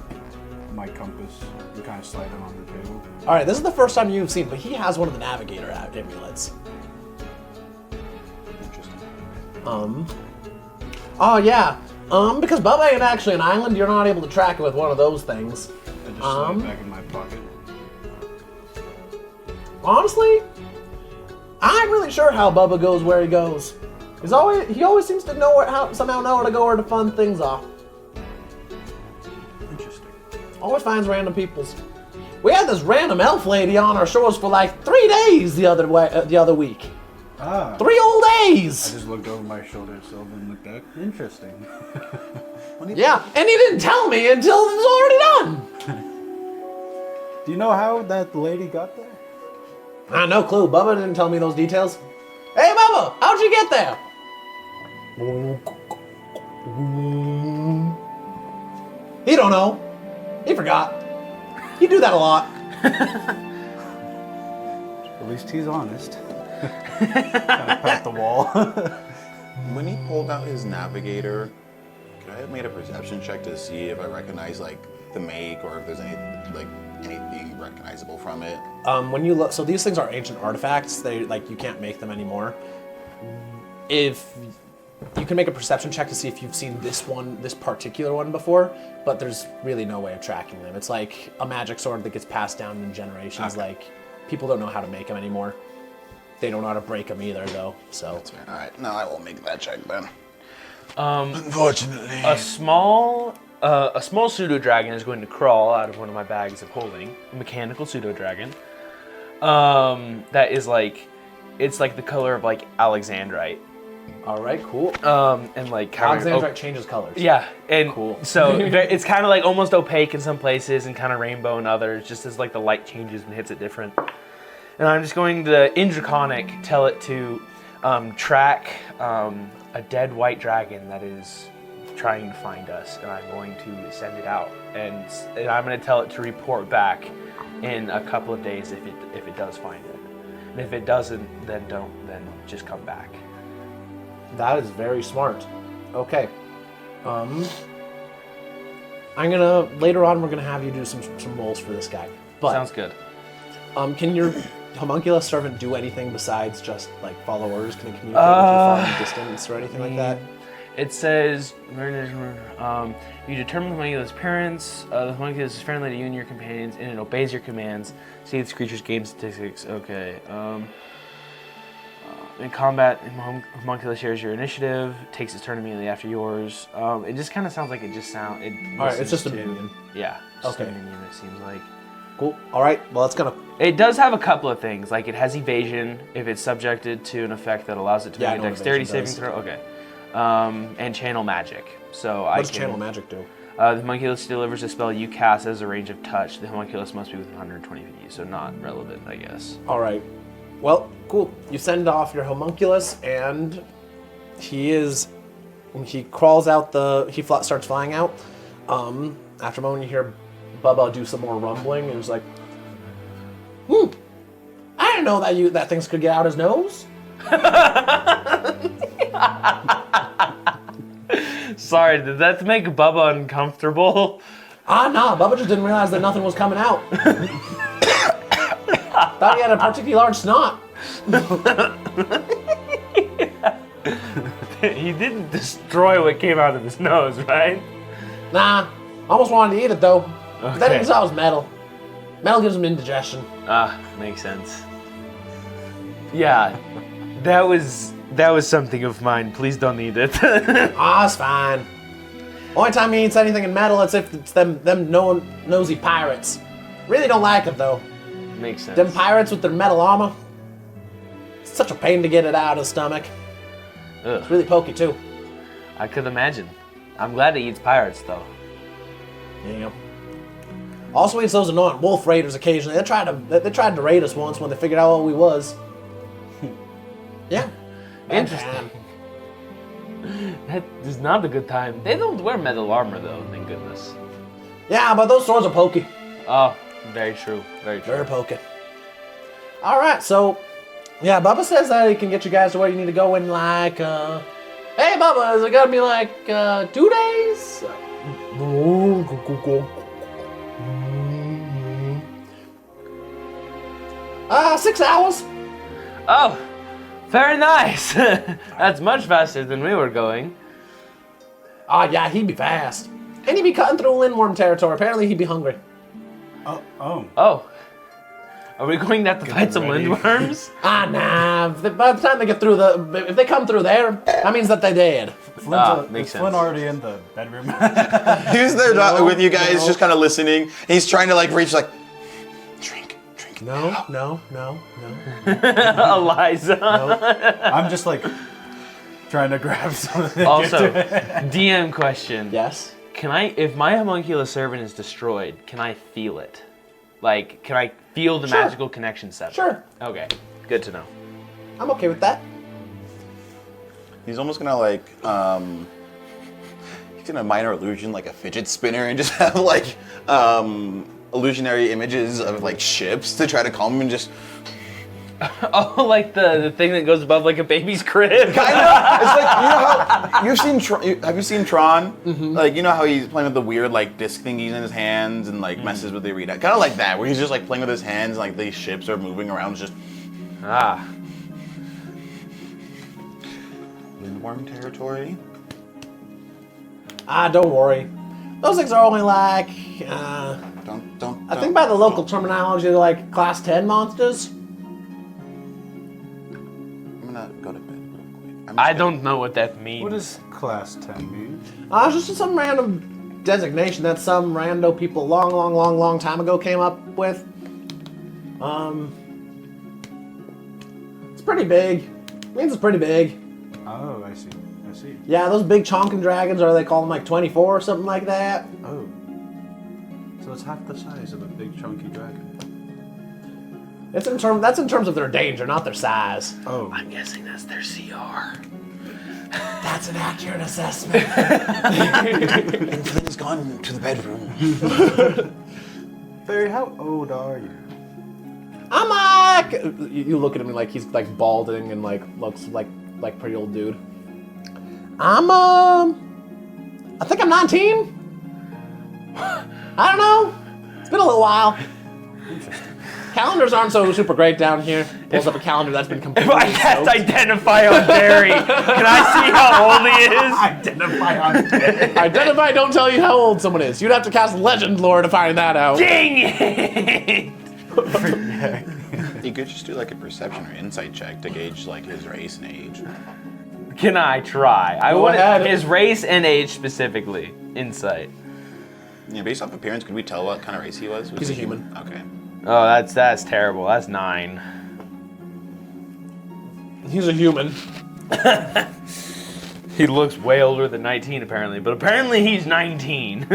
my compass and kind of slide it on the table. All right, this is the first time you've seen, but he has one of the navigator amulets. Interesting. Oh yeah. Because Bubba ain't actually an island, you're not able to track it with one of those things. I just slide it back in my pocket. Honestly, I'm really sure how Bubba goes where he goes. He always seems to somehow know where to go where to fund things off. Interesting. Always finds random peoples. We had this random elf lady on our shores for like 3 days the other week. Ah. 3 whole I days. just looked over my shoulder at Sylvan and looked at. Interesting. Yeah, and he didn't tell me until it was already done. Do you know how that lady got there? I no clue. Bubba didn't tell me those details. Hey, Bubba, how'd you get there? He don't know. He forgot. He do that a lot. At least he's honest. Kind of pat the wall. When he pulled out his navigator, could I have made a perception check to see if I recognize like the make or if there's anything recognizable from it? When you look, so these things are ancient artifacts. They you can't make them anymore. If you can make a perception check to see if you've seen this particular one before, but there's really no way of tracking them. It's like a magic sword that gets passed down in generations. Okay. Like people don't know how to make them anymore. They don't know how to break them either, though. So That's fair. All right, no, I will make that check then. Unfortunately, A small pseudo dragon is going to crawl out of one of my bags of holding. A mechanical pseudo dragon. That is it's like the color of like alexandrite. all right, cool. And like kind of Alexandrite changes colors. yeah, and Cool. so it's kind of like almost opaque in some places and kind of rainbow in others, just as like the light changes and hits it different. And I'm just going to, in Draconic, tell it to track a dead white dragon that is trying to find us, and I'm going to send it out. And I'm going to tell it to report back in a couple of days if it does find it. And if it doesn't, then just come back. That is very smart. Okay. I'm gonna later on we're gonna have you do some rolls for this guy. But Sounds good. Can your homunculus servant do anything besides just like follow orders? Can it communicate with you far in the distance or anything like that? It says, you determine the homunculus' appearance. The homunculus is friendly to you and your companions, and it obeys your commands. See this creature's game statistics. Okay. In combat, homunculus shares your initiative, takes its turn immediately after yours. It just kind of sounds like All right, it's just a minion. Yeah. Just Okay. a minion, it seems like. Cool. All right. Well, that's gonna. It does have a couple of things, like it has evasion if it's subjected to an effect that allows it to Yeah, I make a know what dexterity evasion saving does. throw. Okay. And channel magic. So What does channel magic do? The homunculus delivers a spell you cast as a range of touch. The homunculus must be within 120 feet, so not relevant, I guess. All right. Well, cool. You send off your homunculus, and he crawls out starts flying out. After a moment, you hear Bubba do some more rumbling, and he's like, I didn't know that things could get out his nose. Sorry, did that make Bubba uncomfortable? Nah, Bubba just didn't realize that nothing was coming out. Thought he had a particularly large snot. He didn't destroy what came out of his nose, right? Nah, almost wanted to eat it though. But then Okay. he saw it was metal. Metal gives him indigestion. Ah, makes sense. Yeah, that was something of mine. Please don't eat it. It's fine. Only time he eats anything in metal, it's if it's them nosy pirates. Really don't like it though. Makes sense. Them pirates with their metal armor. It's such a pain to get it out of the stomach. Ugh, It's really pokey too. I could imagine. I'm glad he eats pirates, though. Yeah. Also eats those annoying wolf raiders occasionally. They tried to raid us once when they figured out what we was. Yeah. Bad Interesting. time. That is not a good time. They don't wear metal armor, though, thank goodness. Yeah, but those swords are pokey. Oh, very true. Very true. Very pokey. All right, so yeah, Bubba says that he can get you guys to where you need to go in like. Hey, Bubba, is it gonna be like 2 days? 6 hours. Oh, very nice. That's much faster than we were going. Yeah, he'd be fast. And he'd be cutting through Lindworm territory. Apparently he'd be hungry. Oh. Are we going to have to fight some ready. Lindworms? Nah. By the time they get through if they come through there, that means that they dead. Makes is sense. Flynn already in the bedroom? He's there with you guys, just kind of listening. He's trying to like reach, like, drink. No. Eliza. I'm just like trying to grab something. Also, DM question. Yes. Can I, if my homunculus servant is destroyed, can I feel it? Like, can I feel the Sure. magical connection set? Sure. Okay, good to know. I'm okay with that. He's almost gonna like, he's gonna minor illusion like a fidget spinner and just have like, illusionary images of like ships to try to calm him and just. Oh, like the thing that goes above like a baby's crib. Kind of. It's like, you know how you've seen. Have you seen Tron? Mm-hmm. Like, you know how he's playing with the weird like disc thingies in his hands and like messes with the readout. Kind of like that, where he's just like playing with his hands and like these ships are moving around. Just Lindworm territory. Don't worry. Those things are only like, Don't. I think by the local terminology, they're like class 10 monsters. I'm gonna go to bed real quick. I don't know what that means. What does class 10 mean? It's just some random designation that some rando people long time ago came up with. It's pretty big. It means it's pretty big. Oh, I see. Yeah, those big chonkin dragons, or they call them like 24 or something like that. Oh. So it's half the size of a big chunky dragon. That's in terms of their danger, not their size. Oh. I'm guessing that's their CR. That's an accurate assessment. And Flynn's gone to the bedroom. Barry, how old are you? I'm like, you look at him like he's like balding and like looks like pretty old dude. I think I'm 19. I don't know. It's been a little while. Interesting. Calendars aren't so super great down here. Pulls up a calendar that's been If completely I cast soaked. identify on Barry, can I see how old he is? Identify on Identify, don't tell you how old someone is. You'd have to cast Legend Lore to find that out. Dang it! You could just do like a perception or insight check to gauge like his race and age. Can I try? I Go want ahead. his race and age specifically. Insight. Yeah, based off appearance, could we tell what kind of race he was? He's a human. Okay. Oh, that's terrible. That's 9. He's a human. He looks way older than 19 apparently, but apparently he's 19.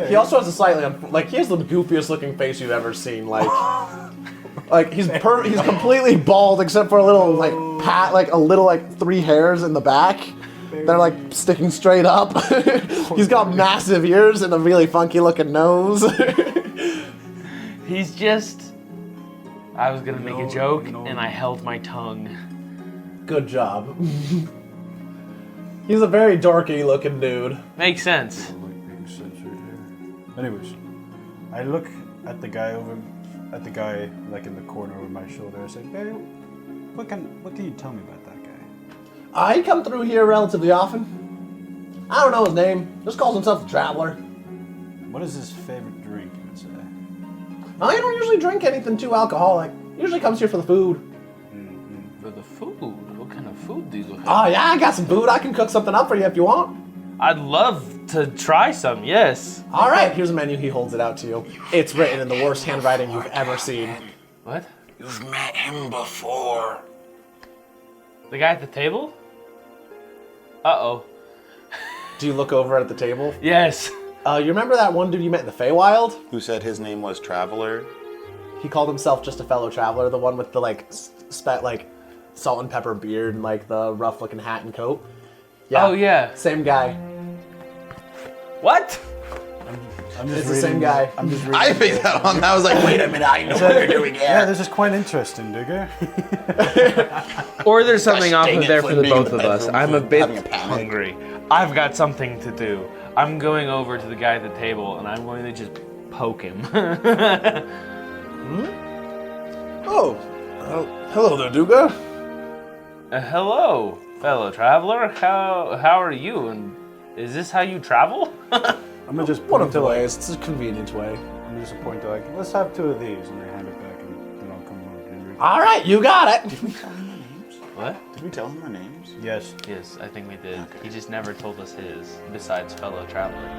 He also has a slightly he has the goofiest looking face you've ever seen. Like he's completely bald except for a little like a little 3 hairs in the back. They're like sticking straight up. He's got massive ears and a really funky looking nose. He's just... I was gonna make a joke no. and I held my tongue. Good job. He's a very dorky looking dude. Makes sense. Anyways, I look at the guy like in the corner over my shoulder. I say, Barry, what can you tell me about that guy? He come through here relatively often. I don't know his name. Just calls himself a traveler. What is his favorite drink, you would say? He don't usually drink anything too alcoholic. Usually comes here for the food. For the food? What kind of food do you have? Oh yeah, I got some food. I can cook something up for you if you want. I'd love to try some, yes. All right, here's a menu. He holds it out to you. It's written in the worst handwriting you've ever seen. What? You've met him before. The guy at the table? Uh-oh. Do you look over at the table? Yes. You remember that one dude you met in the Feywild? Who said his name was Traveler? He called himself just a fellow traveler. The one with the salt and pepper beard and like the rough looking hat and coat. Yeah. Oh, yeah. Same guy. What? I'm just It's the same guy. I'm just reading. I picked that one. I was like, wait a minute, I know what you're doing here. Yeah, this is quite interesting, Digger. Or there's something Gosh, off dang of it, there for Flynn the being in both the of us. bedroom, I'm a Flynn bit having a panic. hungry. I've got something to do. I'm going over to the guy at the table and I'm going to just poke him. Oh, hello there, Duga. Hello, fellow traveler. How are you? And is this how you travel? I'm gonna just One point of the to like, ways. It's a convenient way. I'm just gonna point to like, let's have 2 of these, and they hand it back, and then I'll come over and drink. All right, you got it. Did we tell him the names? What? Did we tell him the names? Yes. Yes, I think we did. Okay. He just never told us his, besides fellow traveler.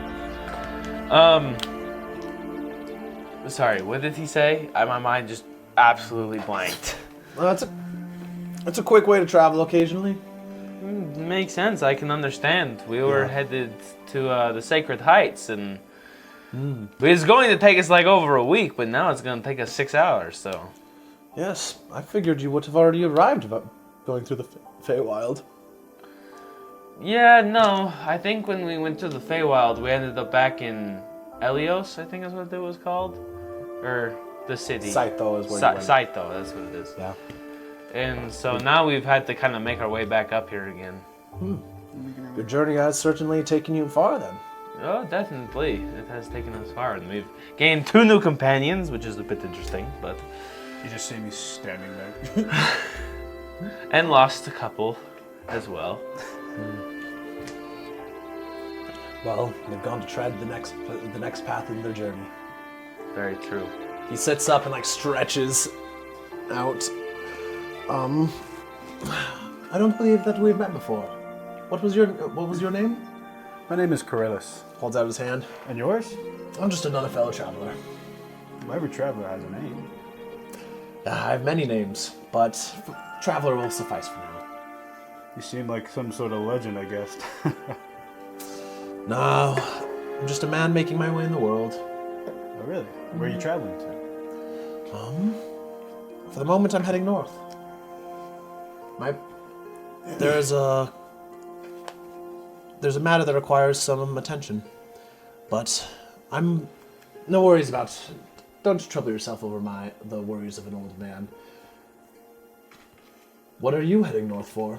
Sorry, what did he say? My mind just absolutely blanked. Well, it's a quick way to travel occasionally. Makes sense. I can understand. We were headed to the Sacred Heights, and it was going to take us like over a week, but now it's going to take us 6 hours. So, Yes, I figured you would have already arrived about going through the Feywild. yeah, no. I think when we went to the Feywild, we ended up back in Elios. I think is what it was called, or the city. Saito is where you went. Saito. That's what it is. Yeah. And so now we've had to kind of make our way back up here again. Your journey has certainly taken you far, then. Oh, definitely. It has taken us far, and we've gained 2 new companions, which is a bit interesting, but You just see me standing there. and lost a couple as well. Well, they've gone to tread the next path in their journey. Very true. He sits up and like stretches out. I don't believe that we've met before. What was your name? My name is Corellis. Holds out his hand. And yours? I'm just another fellow traveler. Well, every traveler has a name. I have many names, but traveler will suffice for now. You seem like some sort of legend, I guess. No, I'm just a man making my way in the world. Oh, really? Where are you traveling to? For the moment, I'm heading north. There's a matter that requires some attention, but I'm no worries about. Don't trouble yourself over the worries of an old man. What are you heading north for?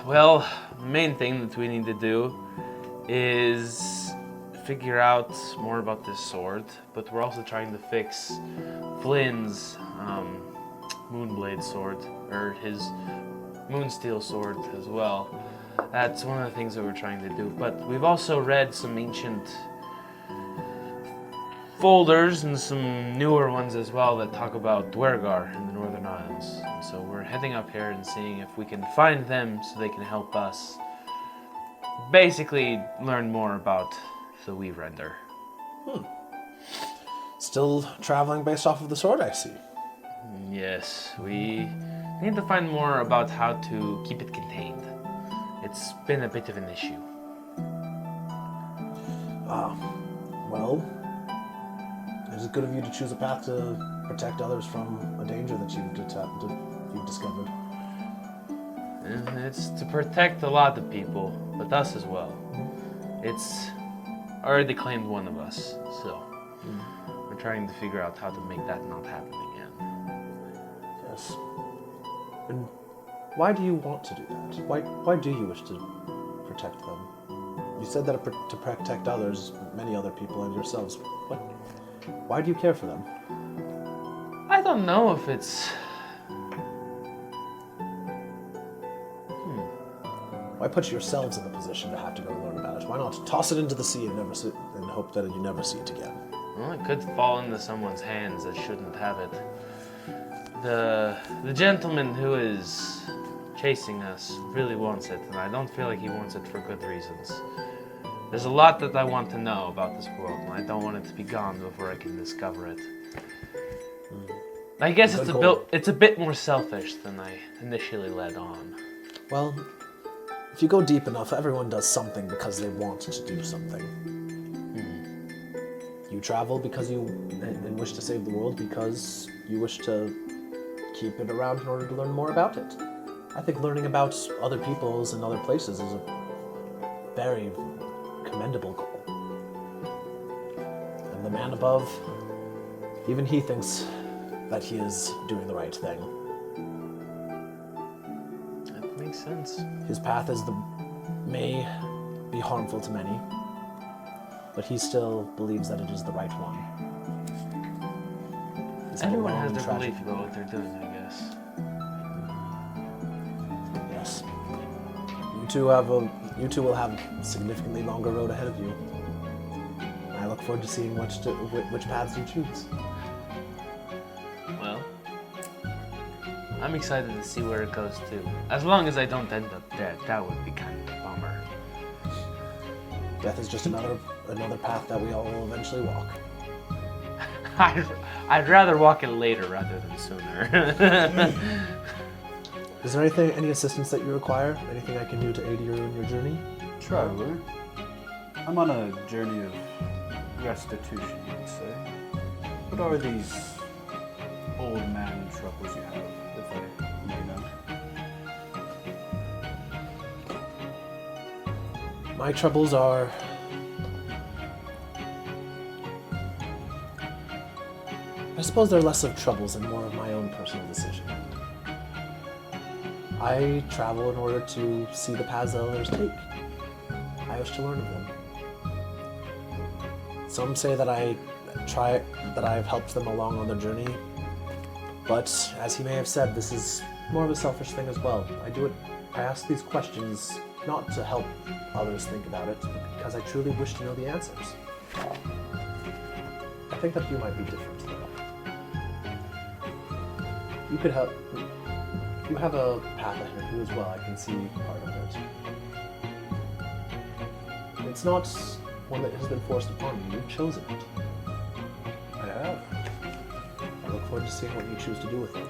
Well, the main thing that we need to do is figure out more about this sword, but we're also trying to fix Flynn's Moonblade sword, or his Moonsteel sword as well. That's one of the things that we're trying to do. But we've also read some ancient folders and some newer ones as well that talk about Dwergar in the Northern Isles. And so we're heading up here and seeing if we can find them so they can help us basically learn more about the Weave Render. Still traveling based off of the sword, I see. Yes, we need to find more about how to keep it contained. It's been a bit of an issue. Well, is it good of you to choose a path to protect others from a danger that you've discovered? And it's to protect a lot of people, but us as well. It's already claimed one of us, so we're trying to figure out how to make that not happen again. Yes. And why do you want to do that? Why do you wish to protect them? You said that to protect others, many other people and yourselves. Why do you care for them? I don't know if it's... Why put yourselves in the position to have to go learn about it? Why not toss it into the sea and and hope that you never see it again? Well, it could fall into someone's hands that shouldn't have it. The gentleman who is chasing us really wants it, and I don't feel like he wants it for good reasons. There's a lot that I want to know about this world, and I don't want it to be gone before I can discover it. I guess it's a bit more selfish than I initially led on. Well, if you go deep enough, everyone does something because they want to do something. You travel because you wish to save the world, because you wish to keep it around in order to learn more about it. I think learning about other peoples and other places is a very commendable goal. And the man above, even he thinks that he is doing the right thing. That makes sense. His path may be harmful to many, but he still believes that it is the right one. It's been a Everyone long has and their tragic belief about what they're doing, I guess. Yes. You two will have a significantly longer road ahead of you. I look forward to seeing which paths you choose. Well, I'm excited to see where it goes too. As long as I don't end up dead, that would be kind of a bummer. Death is just another path that we all will eventually walk. I'd rather walk it later rather than sooner. Is there any assistance that you require? Anything I can do to aid you in your journey? Traveler, I'm on a journey of restitution, you would say. What are these old man troubles you have, if I may know? My troubles are... I suppose they're less of troubles and more of my own personal decision. I travel in order to see the paths that others take. I wish to learn of them. Some say that I've helped them along on their journey, but as he may have said, this is more of a selfish thing as well. I ask these questions not to help others think about it, but because I truly wish to know the answers. I think that you might be different though. You could help. You have a path ahead of you as well. I can see part of it. It's not one that has been forced upon you. You've chosen it. I have. I look forward to seeing what you choose to do with it,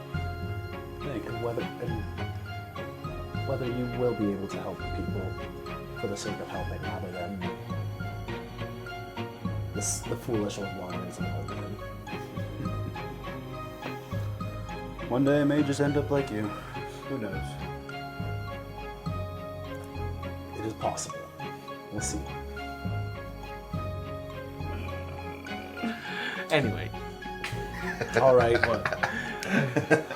Thank you. and whether you will be able to help people for the sake of helping, rather than the foolish old wanderings of old men. One day I may just end up like you. Who knows? It is possible. We'll see. Anyway. All right.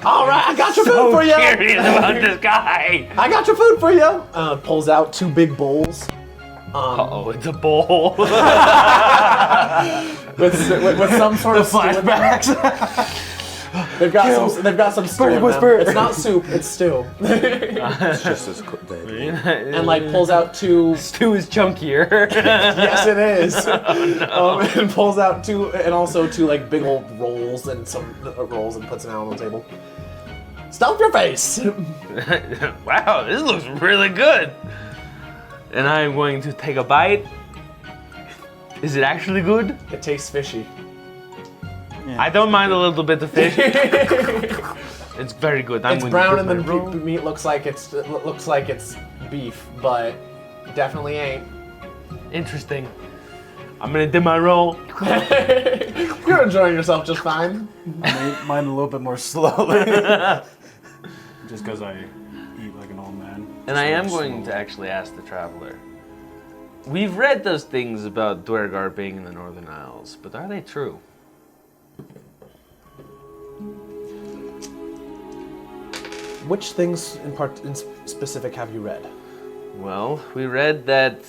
All right. I got your food for you. Curious about this guy. I got your food for you. Pulls out 2 big bowls. Uh-oh, it's a bowl. With some sort of Flashbacks. They've got some stew in them. It's not soup, it's stew. It's just as deadly. And like pulls out 2. Stew is chunkier. Yes, it is. And pulls out 2, and also 2 like big old rolls and some rolls and puts them out on the table. Stomp your face. Wow, this looks really good. And I'm going to take a bite. Is it actually good? It tastes fishy. I don't mind a little bit of fish. It's very good. It's brown and the meat looks like it's beef, but definitely ain't. Interesting. I'm gonna do my roll. You're enjoying yourself just fine. I made mine a little bit more slowly. Just because I eat like an old man. And I am going to actually ask the traveler. We've read those things about Dwergar being in the Northern Isles, but are they true? Which things in specific have you read? Well, we read that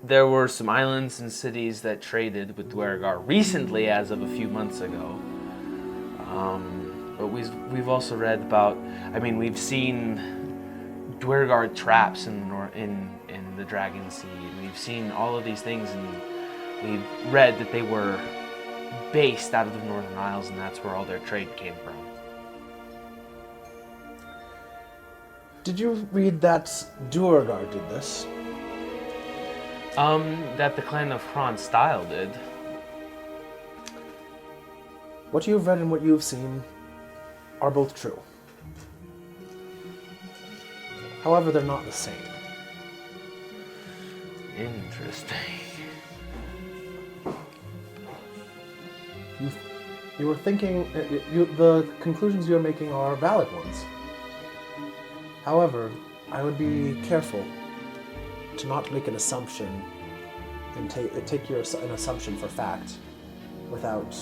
there were some islands and cities that traded with Dwergar recently, as of a few months ago. But we've also read about. I mean, we've seen Dwergar traps in the Dragon Sea, and we've seen all of these things, and we've read that they were based out of the Northern Isles, and that's where all their trade came from. Did you read that Dwergar did this? That the clan of Franz Style did. What you've read and what you've seen are both true. However, they're not the same. Interesting. You were thinking, the conclusions you're making are valid ones. However, I would be careful to not make an assumption and take an assumption for fact without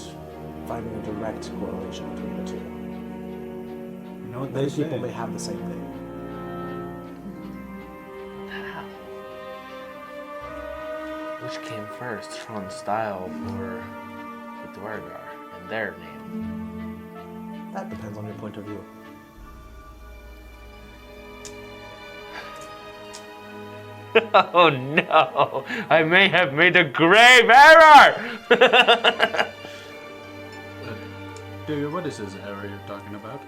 finding a direct correlation between the two. You know what they Many say? people may have the same thing. Which came first, Franz Style or the Dwergar, and their name? That depends on your point of view. Oh no! I may have made a grave error! Dude, what is this area you're talking about?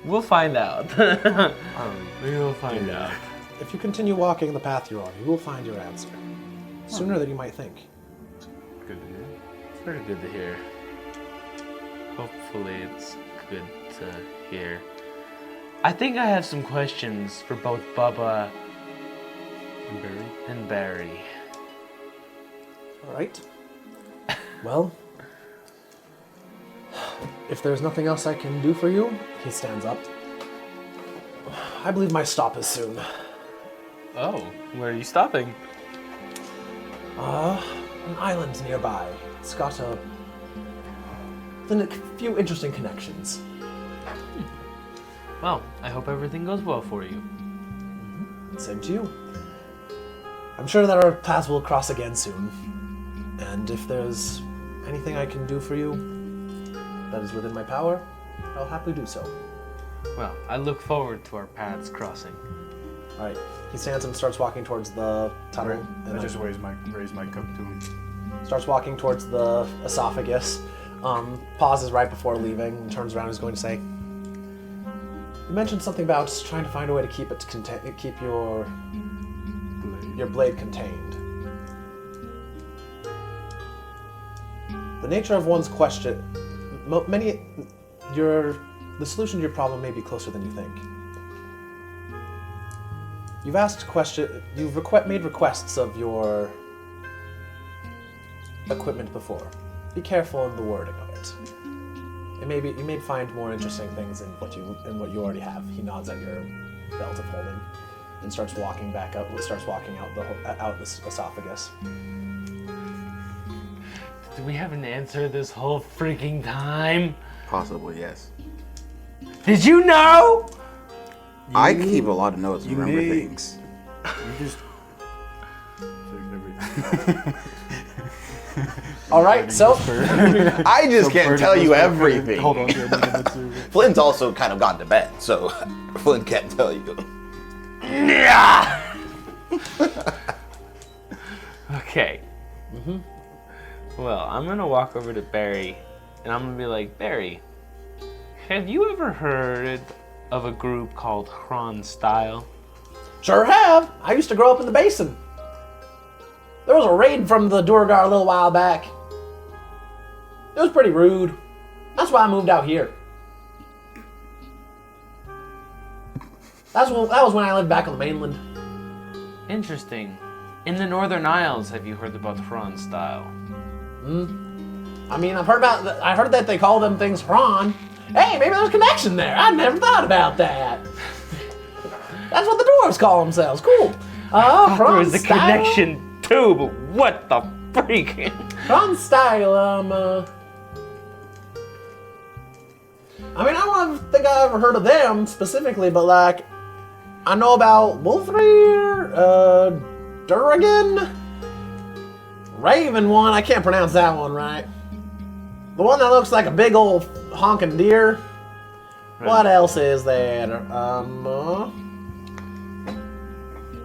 We'll find out. We'll find out. If you continue walking the path you're on, you will find your answer. Sooner than you might think. Good to hear. It's very good to hear. Hopefully it's good to hear. I think I have some questions for both Bubba And Barry? and Barry. All right. Well, if there's nothing else I can do for you, he stands up. I believe my stop is soon. Oh, where are you stopping? An island nearby. It's got a few interesting connections. Well, I hope everything goes well for you. Same to you. I'm sure that our paths will cross again soon. And if there's anything I can do for you that is within my power, I'll happily do so. Well, I look forward to our paths crossing. All right. He stands and starts walking towards the tunnel. I just raise my cup to him. Starts walking towards the esophagus. Pauses right before leaving and turns around and is going to say, "You mentioned something about trying to find a way to keep it keep your blade contained. The nature of one's question, the solution to your problem may be closer than you think. You've made requests of your equipment before. Be careful in the wording of it. You may find more interesting things in what you already have." He nods at your belt of holding and starts walking back up. Starts walking out the esophagus. Do we have an answer this whole freaking time? Possibly, yes. Did you know? I keep a lot of notes and remember may- things. You just figured everything. All right, so I just can't tell you everything. Hold on to it. Flint's also kind of gone to bed, so Flint can't tell you. Okay. Well, I'm gonna walk over to Barry, and I'm gonna be like, Barry, have you ever heard of a group called Hron Style? sure have. I used to grow up in the basin. There was a raid from the Durgar a little while back. It was pretty rude. That's why I moved out here. That was when I lived back on the mainland. Interesting. In the Northern Isles, have you heard about Hron Style? I mean, I heard that they call them things Hron. Hey, maybe there's a connection there. I never thought about that. That's what the dwarves call themselves. Cool. There Hron was a Style. connection too, but what the freak? Hron Style, I mean, I don't think I ever heard of them specifically, but like, I know about Wolfreer, Durrigan, Raven one. I can't pronounce that one right. The one that looks like a big old honking deer. What else is there?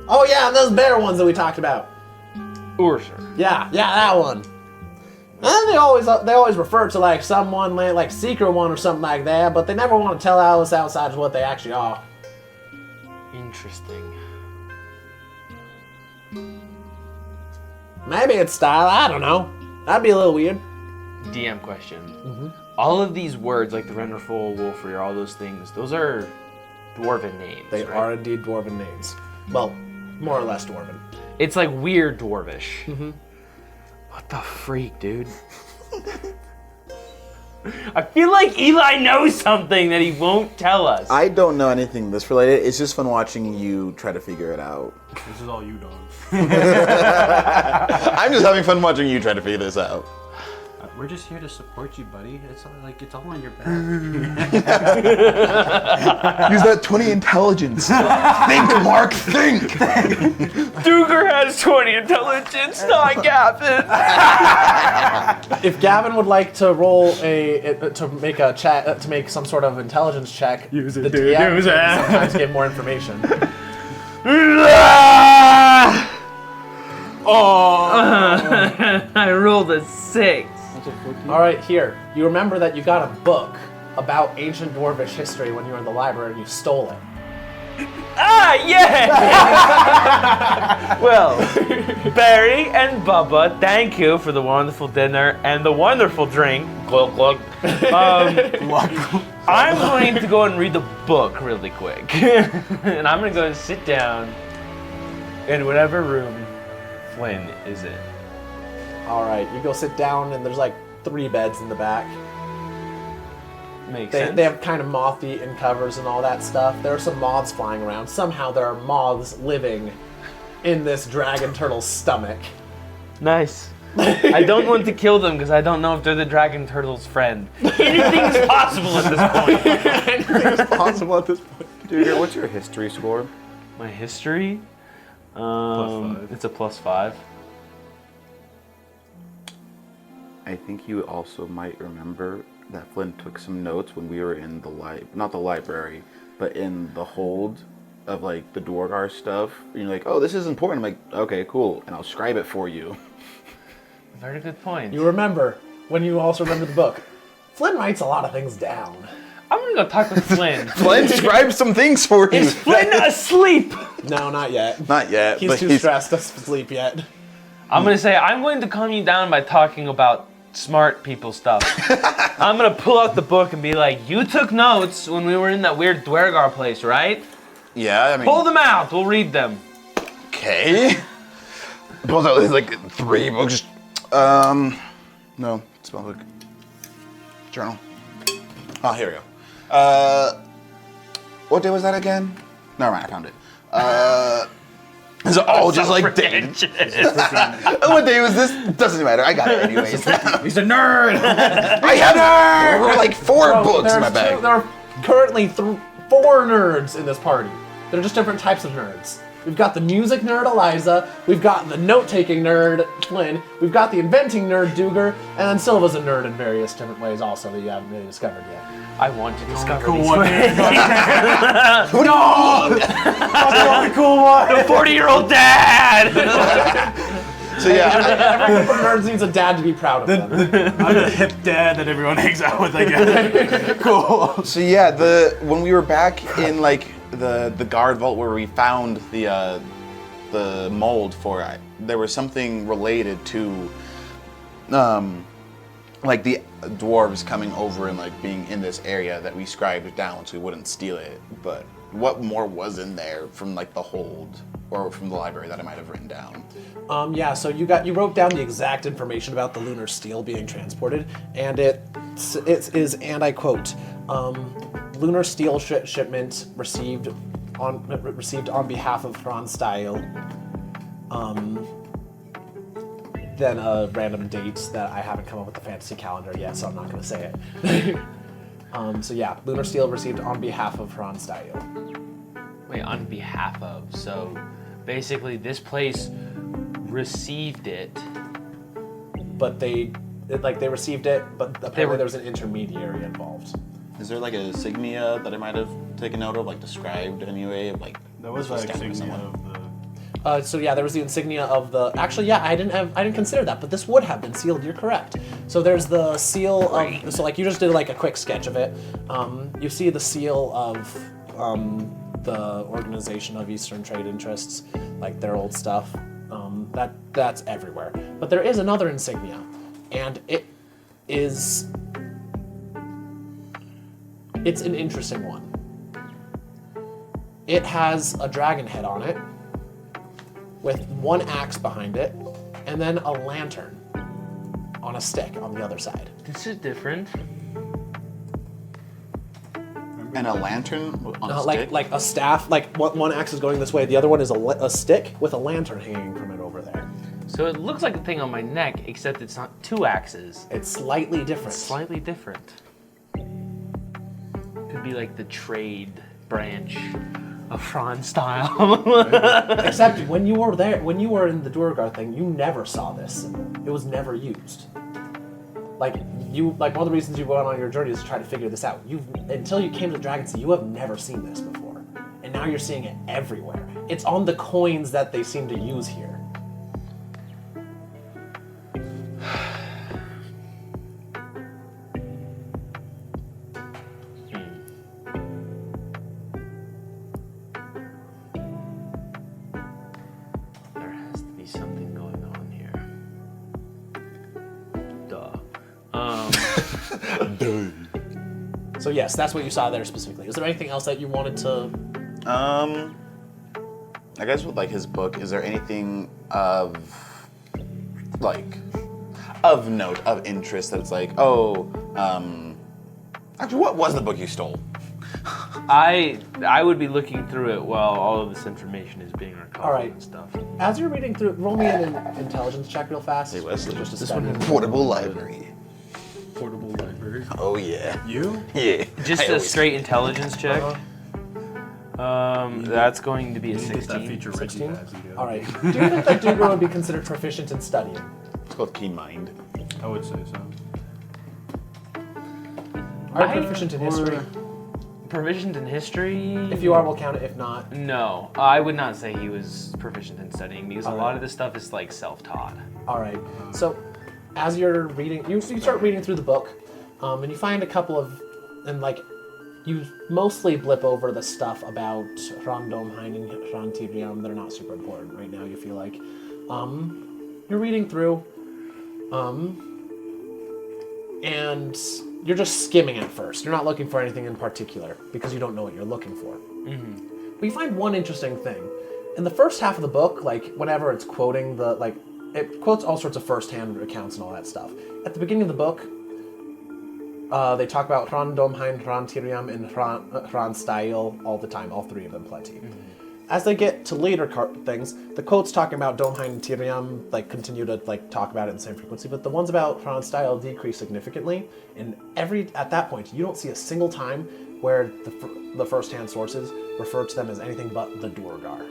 Oh yeah, and those bear ones that we talked about. Urser. Yeah, that one. And then they always refer to like someone like Secret One or something like that, but they never want to tell us outside of what they actually are. Interesting. Maybe it's style. I don't know. That'd be a little weird. DM question. All of these words, like the Renderful, Wolfreer, all those things, those are dwarven names. They right? are indeed dwarven names. Well, more or less dwarven. It's like weird dwarvish. What the freak, dude? I feel like Eli knows something that he won't tell us. I don't know anything this related. It's just fun watching you try to figure it out. This is all you, dog. I'm just having fun watching you try to figure this out. We're just here to support you, buddy. It's all on your back. Use that 20 intelligence. Think, Mark, think. Duger has 20 intelligence, not Gavin. If Gavin would like to roll to make some sort of intelligence check, Use it, the dude, DM use can it. sometimes give more information. I rolled a 6. All right, here. You remember that you got a book about ancient dwarvish history when you were in the library and you stole it. Ah, yeah! Well, Barry and Bubba, thank you for the wonderful dinner and the wonderful drink. Glug, glug. I'm going to go and read the book really quick. And I'm going to go and sit down in whatever room Flynn is in. All right, you go sit down and there's like 3 beds in the back. Makes They sense. have kind of moth-eaten covers and all that stuff. There are some moths flying around. Somehow there are moths living in this dragon turtle's stomach. Nice. I don't want to kill them because I don't know if they're the dragon turtle's friend. Anything's possible at this point. Anything's possible at this point. Dude, what's your history score? My history? +5. It's a +5. I think you also might remember that Flynn took some notes when we were in the not the library, but in the hold of like the Dwargar stuff. And you're like, oh, this is important. I'm like, okay, cool, and I'll scribe it for you. Very good point. You remember, when you also remember the book, Flynn writes a lot of things down. I'm gonna go talk with Flynn. Flynn scribed some things for you. Is Flynn asleep? No, not yet. Not yet. He's but too stressed to sleep yet. I'm gonna say, I'm going to calm you down by talking about smart people stuff. I'm gonna pull out the book and be like, you took notes when we were in that weird Dwergar place, right? Yeah, I mean. Pull them out, we'll read them. Okay. Pulls out like 3 books. No, spell book. Journal. Oh, here we go. What day was that again? Never mind, I found it. It's all just like dated. What day was this? Doesn't matter. I got it anyways. He's a nerd. I have like 4 books in my bag. There are currently 4 nerds in this party. They're just different types of nerds. We've got the music nerd, Eliza. We've got the note-taking nerd, Flynn. We've got the inventing nerd, Duger. And then Silva's a nerd in various different ways also that you haven't really discovered yet. I want to discover Cool these one. ways. No! That's the only cool one. The 40-year-old dad! So yeah, Every group of nerds needs a dad to be proud of them. I'm the hip dad that everyone hangs out with, I guess. Cool. so yeah, when we were back in like the guard vault where we found the mold for it, there was something related to like the dwarves coming over and like being in this area that we scribed down so we wouldn't steal it. But what more was in there from like the hold or from the library that I might have written down? Yeah, so you wrote down the exact information about the lunar steel being transported, and it is, and I quote, lunar steel shipment received on behalf of Franstyle. Then a random date that I haven't come up with the fantasy calendar yet, so I'm not going to say it. So yeah, lunar steel received on behalf of Franstyle. Wait, on behalf of, so basically this place received it. But they received it, but apparently there was an intermediary involved. Is there like a insignia that I might have taken note of, like described anyway, of like That was this like stamped by insignia someone? of the... So yeah, there was the insignia of the. Actually, yeah, I didn't consider that, but this would have been sealed. You're correct. So there's the seal of. So like you just did like a quick sketch of it. You see the seal of the Organization of Eastern Trade Interests, like their old stuff. That's everywhere. But there is another insignia, and it's an interesting one. It has a dragon head on it, with one axe behind it, and then a lantern on a stick on the other side. This is different. And a lantern on a stick? Like a staff, like one axe is going this way, the other one is a stick with a lantern hanging from it over there. So it looks like the thing on my neck, except it's not 2 axes. It's slightly different. It's slightly different. Could be like the trade branch of Fran style. Except when you were there, when you were in the Duergar thing, you never saw this symbol. It was never used. Like one of the reasons you went on your journey is to try to figure this out. Until you came to Dragon Sea, you have never seen this before, and now you're seeing it everywhere. It's on the coins that they seem to use here. There has to be something going on here. Duh. So yes, that's what you saw there specifically. Is there anything else that you wanted to? I guess with like his book, is there anything of note, of interest that it's like, actually, what was the book you stole? I would be looking through it while all of this information is being recorded All right. and stuff. As you're reading through, roll me an intelligence check real fast. Hey, Wesley, Just to this study. Portable library. Portable library. Oh yeah. You? Yeah. Just I a always- straight intelligence check. That's going to be a You get that 16. feature Reggie 16? has. You All right. Do you think that Duergar would be considered proficient in studying? It's called Keen Mind. I would say so. Are you proficient in history? Proficient in history? If you are, we'll count it. If not, No, I would not say he was proficient in studying because a Alright. lot of this stuff is like self-taught. all right. So, as you're reading, you start reading through the book, and you find a couple of, and like, you mostly blip over the stuff about Rondomhain and Rantiriam that are not super important right now. You feel like, you're reading through, and you're just skimming at first. You're not looking for anything in particular because you don't know what you're looking for. But you find one interesting thing. In the first half of the book, like whenever it's quoting it quotes all sorts of first-hand accounts and all that stuff. At the beginning of the book, they talk about Rondomhain, Rantiriam, and Hranstyle all the time, all 3 of them plenty. As they get to later things, the quotes talking about Domhain and Tyriam continue to talk about it in the same frequency, but the ones about Hranstyle decrease significantly. And at that point, you don't see a single time where the first-hand sources refer to them as anything but the Duergar.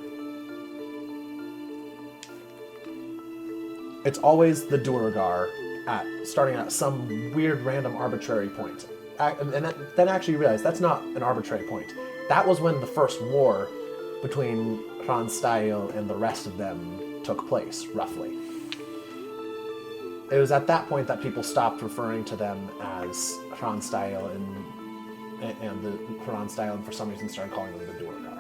It's always the Duergar starting at some weird, random, arbitrary point. And then actually you realize that's not an arbitrary point. That was when the first war between Hranstyle and the rest of them took place, roughly. It was at that point that people stopped referring to them as Hranstyle and the Hranstyle, and for some reason started calling them the Duergar.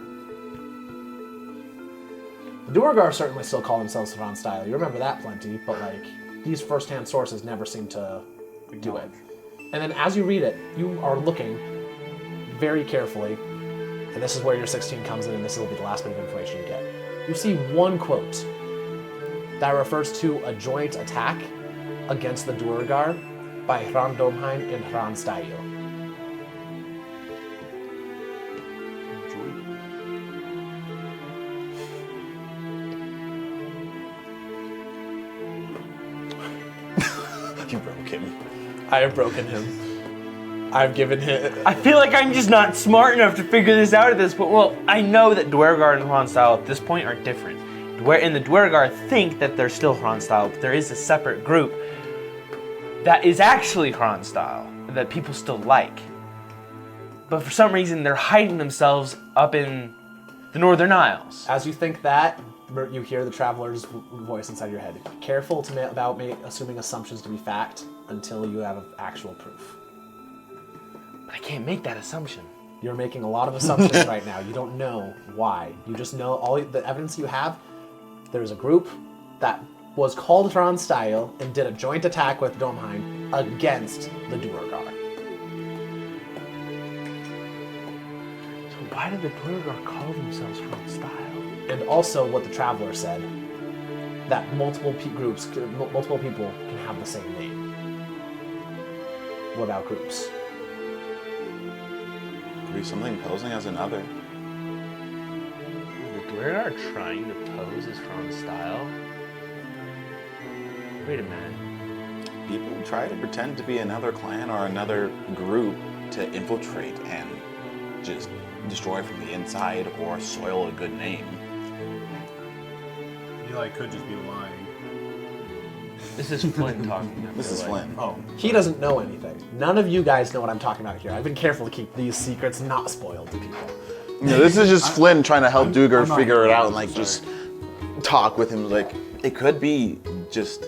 The Duergar certainly still call themselves Hranstyle. You remember that plenty, but these first-hand sources never seem to do it. And then as you read it, you are looking very carefully, and this is where your 16 comes in, and this will be the last bit of information you get. You see one quote that refers to a joint attack against the Duergar by Hrandomhain and Hranstyle. You broke him. I have broken him. I've given him... I feel like I'm just not smart enough to figure this out at this point. Well, I know that Duergar and Hranstyle at this point are different. And the Duergar think that they're still Hranstyle, but there is a separate group that is actually Hranstyle that people still like. But for some reason, they're hiding themselves up in the Northern Isles. As you think that, you hear the traveler's voice inside your head. Careful about assuming assumptions to be fact until you have actual proof. But I can't make that assumption. You're making a lot of assumptions right now. You don't know why. You just know all the evidence you have. There's a group that was called Hranstyle and did a joint attack with Domhain against the Duergar. So why did the Duergar call themselves Hranstyle? And also what the traveler said, that multiple people can have the same name. What about groups? Could be something posing as another. The Duergar are trying to pose as Hranstyle? Wait a minute. People try to pretend to be another clan or another group to infiltrate and just destroy from the inside or soil a good name. Eli could just be lying. This is Flynn talking. This is Flynn. Oh, He doesn't know anything. None of you guys know what I'm talking about here. I've been careful to keep these secrets not spoiled to people. No, this is just Flynn trying to help Duger I'm not figure it out and sorry. like just talk with him. Like it could be just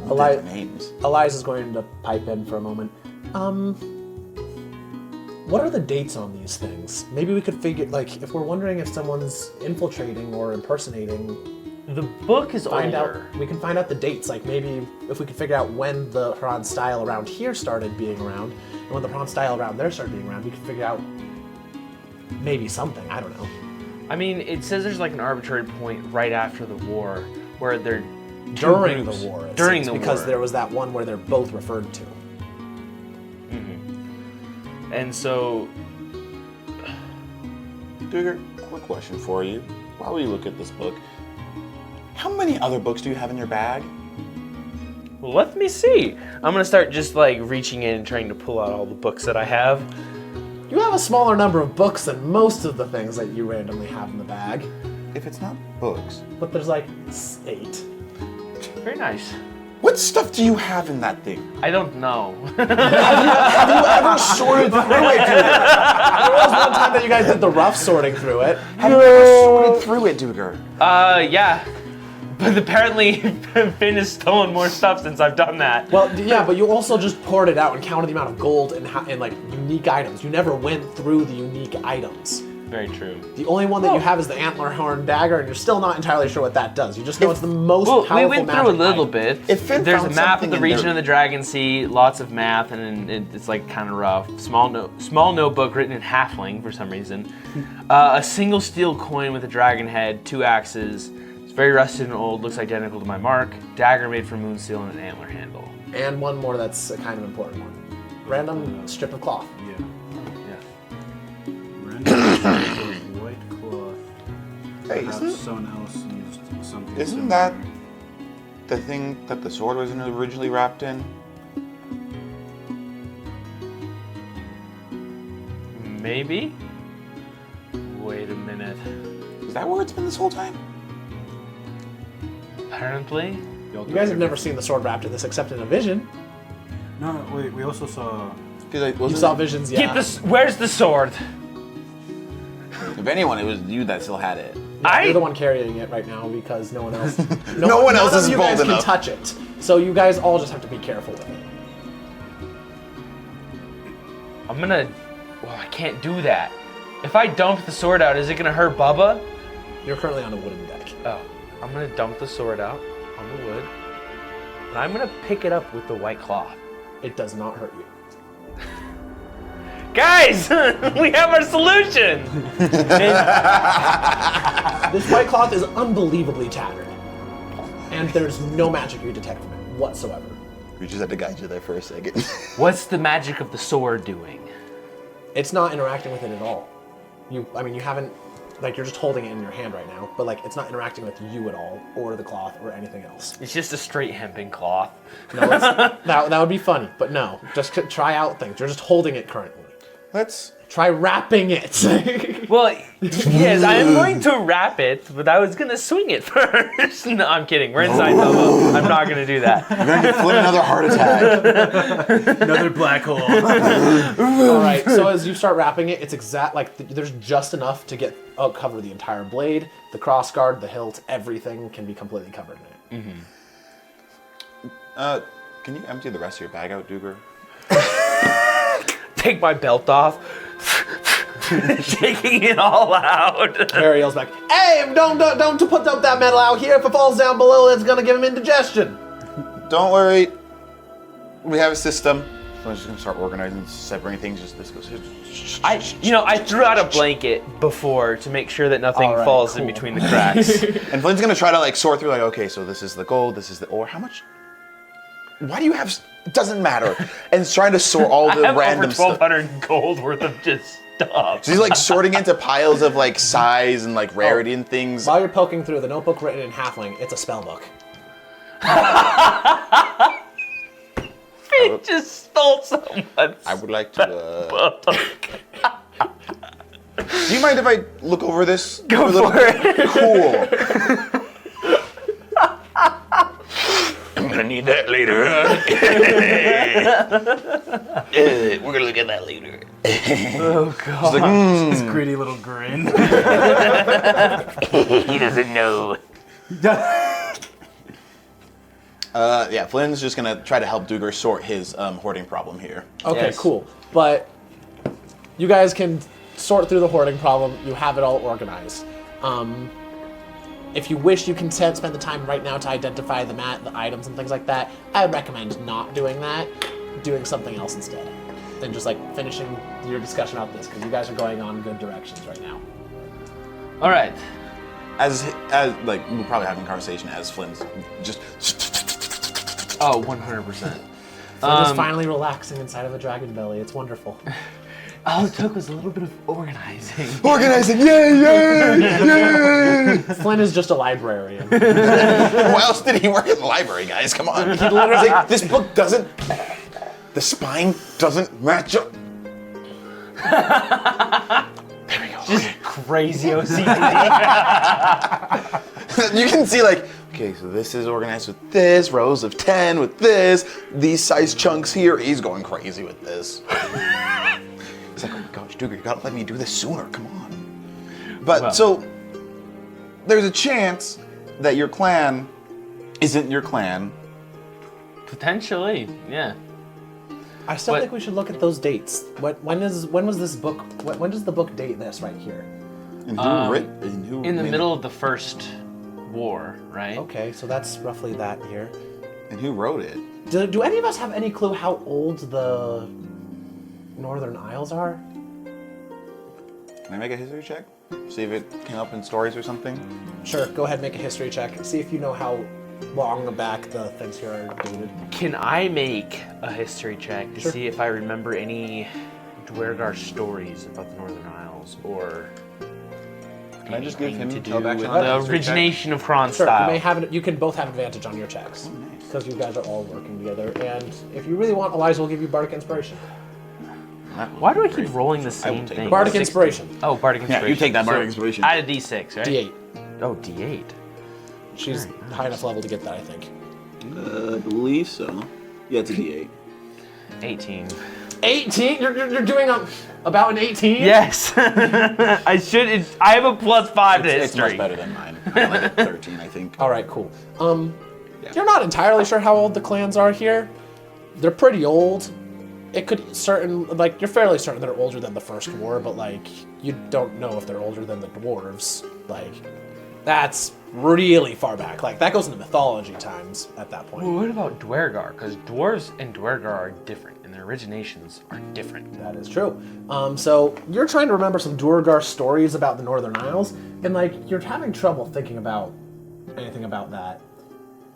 different names. Eliza's going to pipe in for a moment. What are the dates on these things? Maybe we could figure, like, if we're wondering if someone's infiltrating or impersonating, The book is older. we can find out the dates. Like, maybe if we could figure out when the Haran style around here started being around, and when the Haran style around there started being around, we could figure out maybe something. I don't know. I mean, it says there's like an arbitrary point right after the war where they're During groups. the war, it During seems, the because war. there was that one where they're both referred to. And so, Duger, quick question for you. While we look at this book, how many other books do you have in your bag? well, let me see. I'm gonna start just like reaching in and trying to pull out all the books that I have. You have a smaller number of books than most of the things that you randomly have in the bag, If it's not books, but there's like 8. Very nice. what stuff do you have in that thing? I don't know. Have you ever sorted through it, Duger? There was one time that you guys did the rough sorting through it. Have you ever sorted through it, Duger? Yeah. But apparently Finn has stolen more stuff since I've done that. Well, yeah, but you also just poured it out and counted the amount of gold and like unique items. You never went through the unique items. Very true. The only one that you have is the antler horn dagger, and you're still not entirely sure what that does. You just know it's the most powerful we went through a magic little item. bit. If Finn There's a found map of something the in region there- of the Dragon Sea, lots of math, and it's like kind of rough. Small notebook written in halfling for some reason. A single steel coin with a dragon head, 2 axes. It's very rusted and old, looks identical to my mark. Dagger made from moon steel and an antler handle. And one more that's a kind of important one. Random strip of cloth. yeah. Yeah. Random white cloth. Hey, Perhaps someone else used something. isn't similar. that the thing that the sword was originally wrapped in? Maybe? Wait a minute. Is that where it's been this whole time? Apparently? You guys have never seen the sword wrapped in this except in a vision. No, wait. We also saw. You saw visions, yeah. Get this. Where's the sword? If anyone, it was you that still had it. You're the one carrying it right now because no one else. No one else none is of you bold guys can enough. touch it. So you guys all just have to be careful with it. I'm gonna. Well, I can't do that. If I dump the sword out, is it gonna hurt Bubba? You're currently on a wooden deck. Oh, I'm gonna dump the sword out on the wood, and I'm gonna pick it up with the white cloth. It does not hurt you. Guys, we have our solution. This white cloth is unbelievably tattered. And there's no magic you detect from it whatsoever. We just had to guide you there for a second. What's the magic of the sword doing? It's not interacting with it at all. You haven't, like, you're just holding it in your hand right now, but, like, it's not interacting with you at all, or the cloth, or anything else. It's just a straight hemping cloth. No, that would be funny, but no. Just try out things. You're just holding it currently. Let's. Try wrapping it. Well, yes, I'm going to wrap it, but I was gonna swing it first. No, I'm kidding. We're inside Bubba. I'm not gonna do that. We're gonna get Flynn another heart attack. Another black hole. All right. So as you start wrapping it, it's exact like there's just enough to cover the entire blade, the crossguard, the hilt, everything can be completely covered in it. Can you empty the rest of your bag out, Duger? Take my belt off, shaking it all out. Harry yells back, "Hey, don't put that metal out here. If it falls down below, it's gonna give him indigestion." Don't worry. We have a system. So I'm just gonna start organizing, separating things. Just this goes. I threw out a blanket before to make sure that nothing All right, falls in cool. between the cracks. And Flynn's gonna try to like sort through. Like, okay, so this is the gold. This is the ore. How much? Why do you have? It doesn't matter. And it's trying to sort all I the have random over stuff. 1,200 gold worth of just stuff. So he's like sorting into piles of like size and like rarity and things. While you're poking through the notebook written in halfling, it's a spell book. He just stole someone's I would like to. Do you mind if I look over this? Go for it. Cool. I'm gonna need that later. We're gonna look at that later. Oh god. Like, This greedy little grin. he doesn't know. Yeah, Flynn's just gonna try to help Duger sort his hoarding problem here. Okay, Yes. cool. But you guys can sort through the hoarding problem. You have it all organized. If you wish, you can spend the time right now to identify the items and things like that. I would recommend not doing that, doing something else instead. Than just like finishing your discussion about this, because you guys are going on good directions right now. All right. As like we're probably having a conversation as Flynn's just. Oh, 100%. Just finally relaxing inside of a dragon belly. It's wonderful. All it took was a little bit of organizing. Organizing, yay, yay, yay! Flynn is just a librarian. Why else did he work in the library, guys? Come on. He literally, like, this book doesn't. The spine doesn't match up. There we go. Just crazy OCD. You can see, like, okay, so this is organized with this, rows of 10 with this, these size chunks here. He's going crazy with this. It's like, oh my gosh, Duger, you gotta let me do this sooner. Come on. But Well. so there's a chance that your clan isn't your clan. Potentially, yeah. I still What- think we should look at those dates. When was this book? When does the book date this right here? And who writ? And who In the made middle of the first war, right? Okay, so that's roughly that year. it? And who wrote it? Do any of us have any clue how old the Northern Isles are? Can I make a history check? See if it came up in stories or something? Sure, go ahead, make a history check. See if you know how long back the things here are dated. Can I make a history check to Sure. see if I remember any Dwergar stories about the Northern Isles or Can I just give him anything to do tailback with on that the history check? origination of Sure, Kronstyle? you can both have advantage on your checks. Oh, nice. Because you guys are all working together. And if you really want, Eliza will give you Bardic Inspiration. Why do I keep rolling the will same take thing? it. Bardic 60. Inspiration. Oh, Bardic Yeah, Inspiration. you take that Bardic So, Inspiration. Add a D6, right? D8. Oh, D8. She's high enough level to get that, I think. I believe so. Yeah, it's a D8. 18. 18? You're doing about an 18? Yes. I should. I have a +5 to It's history. much better than mine. I like a 13, I think. All right, cool. You're not entirely sure how old the clans are here. They're pretty old. It could you're fairly certain they're older than the First War, but like you don't know if they're older than the dwarves. Like that's really far back. Like that goes into mythology times at that point. Well, what about Dwergar? Because dwarves and Dwergar are different, and their originations are different. That is true. So you're trying to remember some Duergar stories about the Northern Isles, and like you're having trouble thinking about anything about that.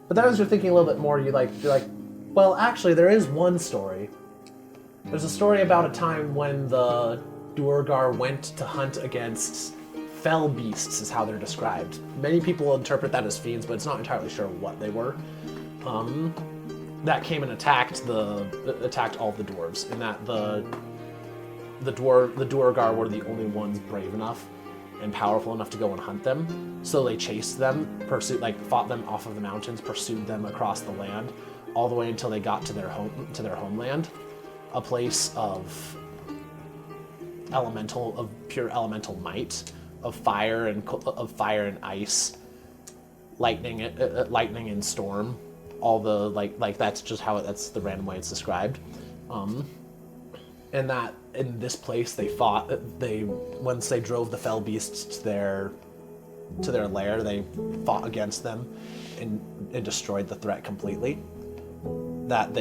But then as you're thinking a little bit more, you're like, well, actually, there is one story. There's a story about a time when the Duergar went to hunt against fell beasts, is how they're described. Many people interpret that as fiends, but it's not entirely sure what they were. That came and attacked all the dwarves, and that the Duergar were the only ones brave enough and powerful enough to go and hunt them. So they chased them, fought them off of the mountains, pursued them across the land, all the way until they got to their homeland, a place of pure elemental might, of fire and ice, lightning and storm. All the that's just that's the random way it's described. And that in this place they fought. Once they drove the fell beasts to their lair, they fought against them and destroyed the threat completely. That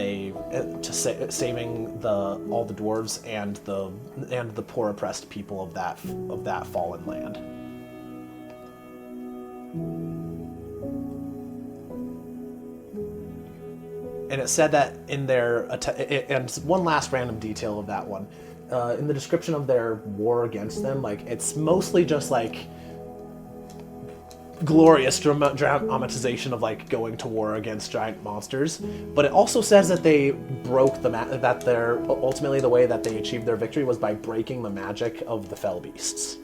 saving all the dwarves and the poor oppressed people of that fallen land. And it said that in their and one last random detail of that one, in the description of their war against them, like it's mostly just like glorious dramatization of like going to war against giant monsters, but it also says that they broke that they're ultimately the way that they achieved their victory was by breaking the magic of the fell beasts,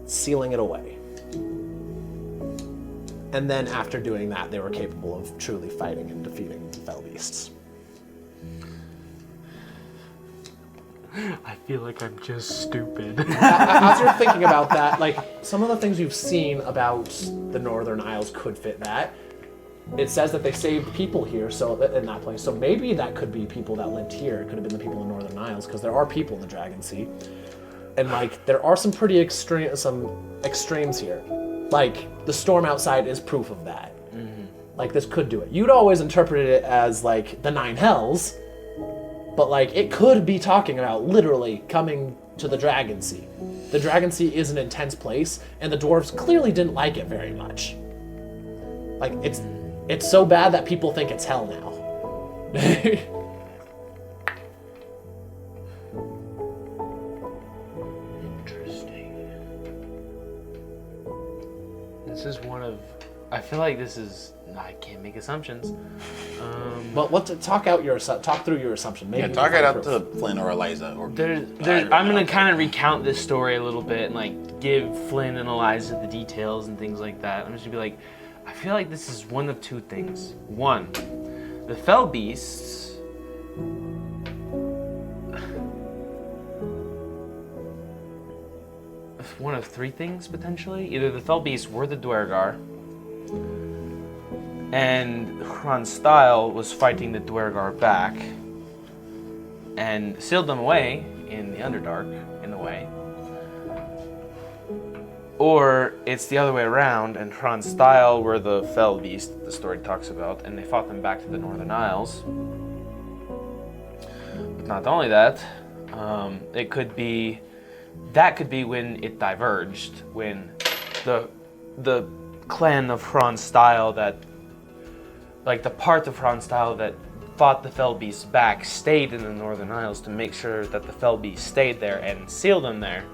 sealing it away. And then after doing that, they were capable of truly fighting and defeating the fell beasts. I feel like I'm just stupid. As you're thinking about that, like, some of the things you've seen about the Northern Isles could fit that. It says that they saved people here, so in that place. So maybe that could be people that lived here. It could have been the people in the Northern Isles, because there are people in the Dragon Sea. And, like, there are some pretty extremes here. Like, the storm outside is proof of that. Mm-hmm. Like, this could do it. You'd always interpreted it as, like, the Nine Hells, but, like, it could be talking about literally coming to the Dragon Sea. The Dragon Sea is an intense place, and the dwarves clearly didn't like it very much. Like, it's so bad that people think it's hell now. Interesting. This is one of... I feel like this is... I can't make assumptions. But talk through your assumption. Maybe Yeah, talk it out to Flynn or Eliza. Or I'm gonna kind of recount this story a little bit and like give Flynn and Eliza the details and things like that. I'm just gonna be like, I feel like this is one of two things. One, the fell beasts. One of three things potentially. Either the fell beasts were the Duergar, and Hronstyle was fighting the Duergar back and sealed them away in the Underdark, in a way. Or it's the other way around, and Hronstyle were the fell beast the story talks about, and they fought them back to the Northern Isles. But not only that, it could be... That could be when it diverged, when the clan of Hronstyle that... Like, the part of Hronstyle that fought the Fell Beasts back stayed in the Northern Isles to make sure that the Fell Beasts stayed there and sealed them there.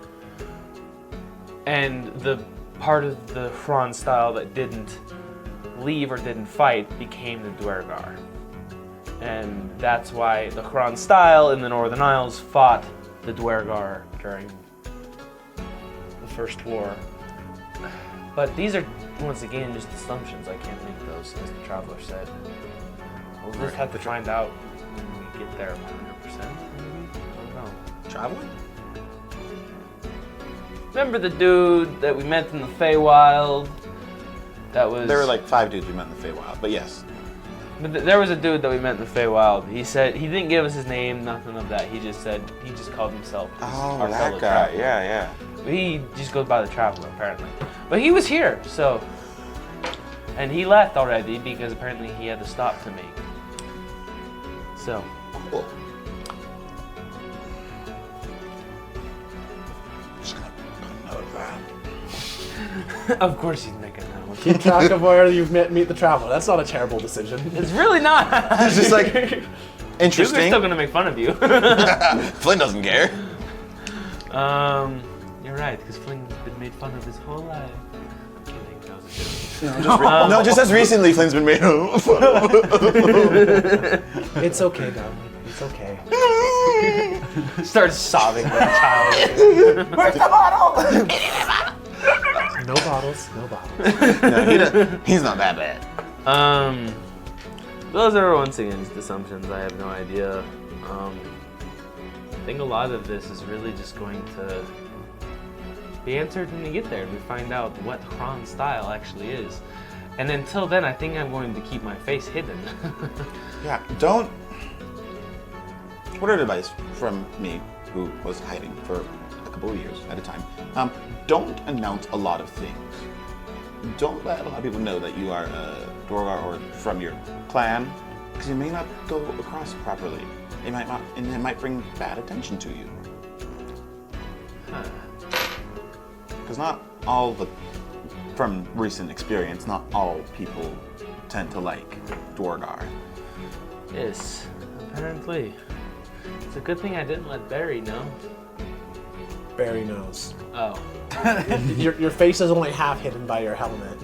And the part of the Hronstyle that didn't leave or didn't fight became the Duergar. And that's why the Hronstyle in the Northern Isles fought the Duergar during the First War. But these are, once again, just assumptions. I can't make those, as the Traveler said. We'll just have to find out when we get there 100%, maybe? I don't know. Traveling? Remember the dude that we met in the Feywild? That was... There were like 5 dudes we met in the Feywild, but yes. But there was a dude that we met in the Feywild. He said, he didn't give us his name, nothing of that. He just said, he just called himself our fellow guy. traveler. Yeah. He just goes by the Traveler, apparently. But he was here, so... And he left already because apparently he had a stop to make. So... Cool. Just gonna put a note of that. Of course he'd make a note. Keep track of where you've meet the Traveler. That's not a terrible decision. It's really not! It's just like, Duke interesting. are still gonna make fun of you. Flynn doesn't care. You're right, because Flynn's been made fun of his whole life. I'm kidding, that was a joke. No, just as recently Flynn's been made fun of. It's okay, darling. It's okay. Starts sobbing like a child. Where's the bottle? No bottles. No bottles. No, he's not that bad. Those are once again just assumptions. I have no idea. I think a lot of this is really just going to be answered when we get there and we find out what Hronstyle actually is. And until then, I think I'm going to keep my face hidden. Yeah, don't... Word of advice from me, who was hiding for a couple of years at a time. Don't announce a lot of things. Don't let a lot of people know that you are a Duergar or from your clan, because you may not go across properly. It might not, and it might bring bad attention to you. Because not all the, from recent experience, not all people tend to like Duergar. Yes, apparently. It's a good thing I didn't let Barry know. Barry knows. Oh, Your face is only half hidden by your helmet.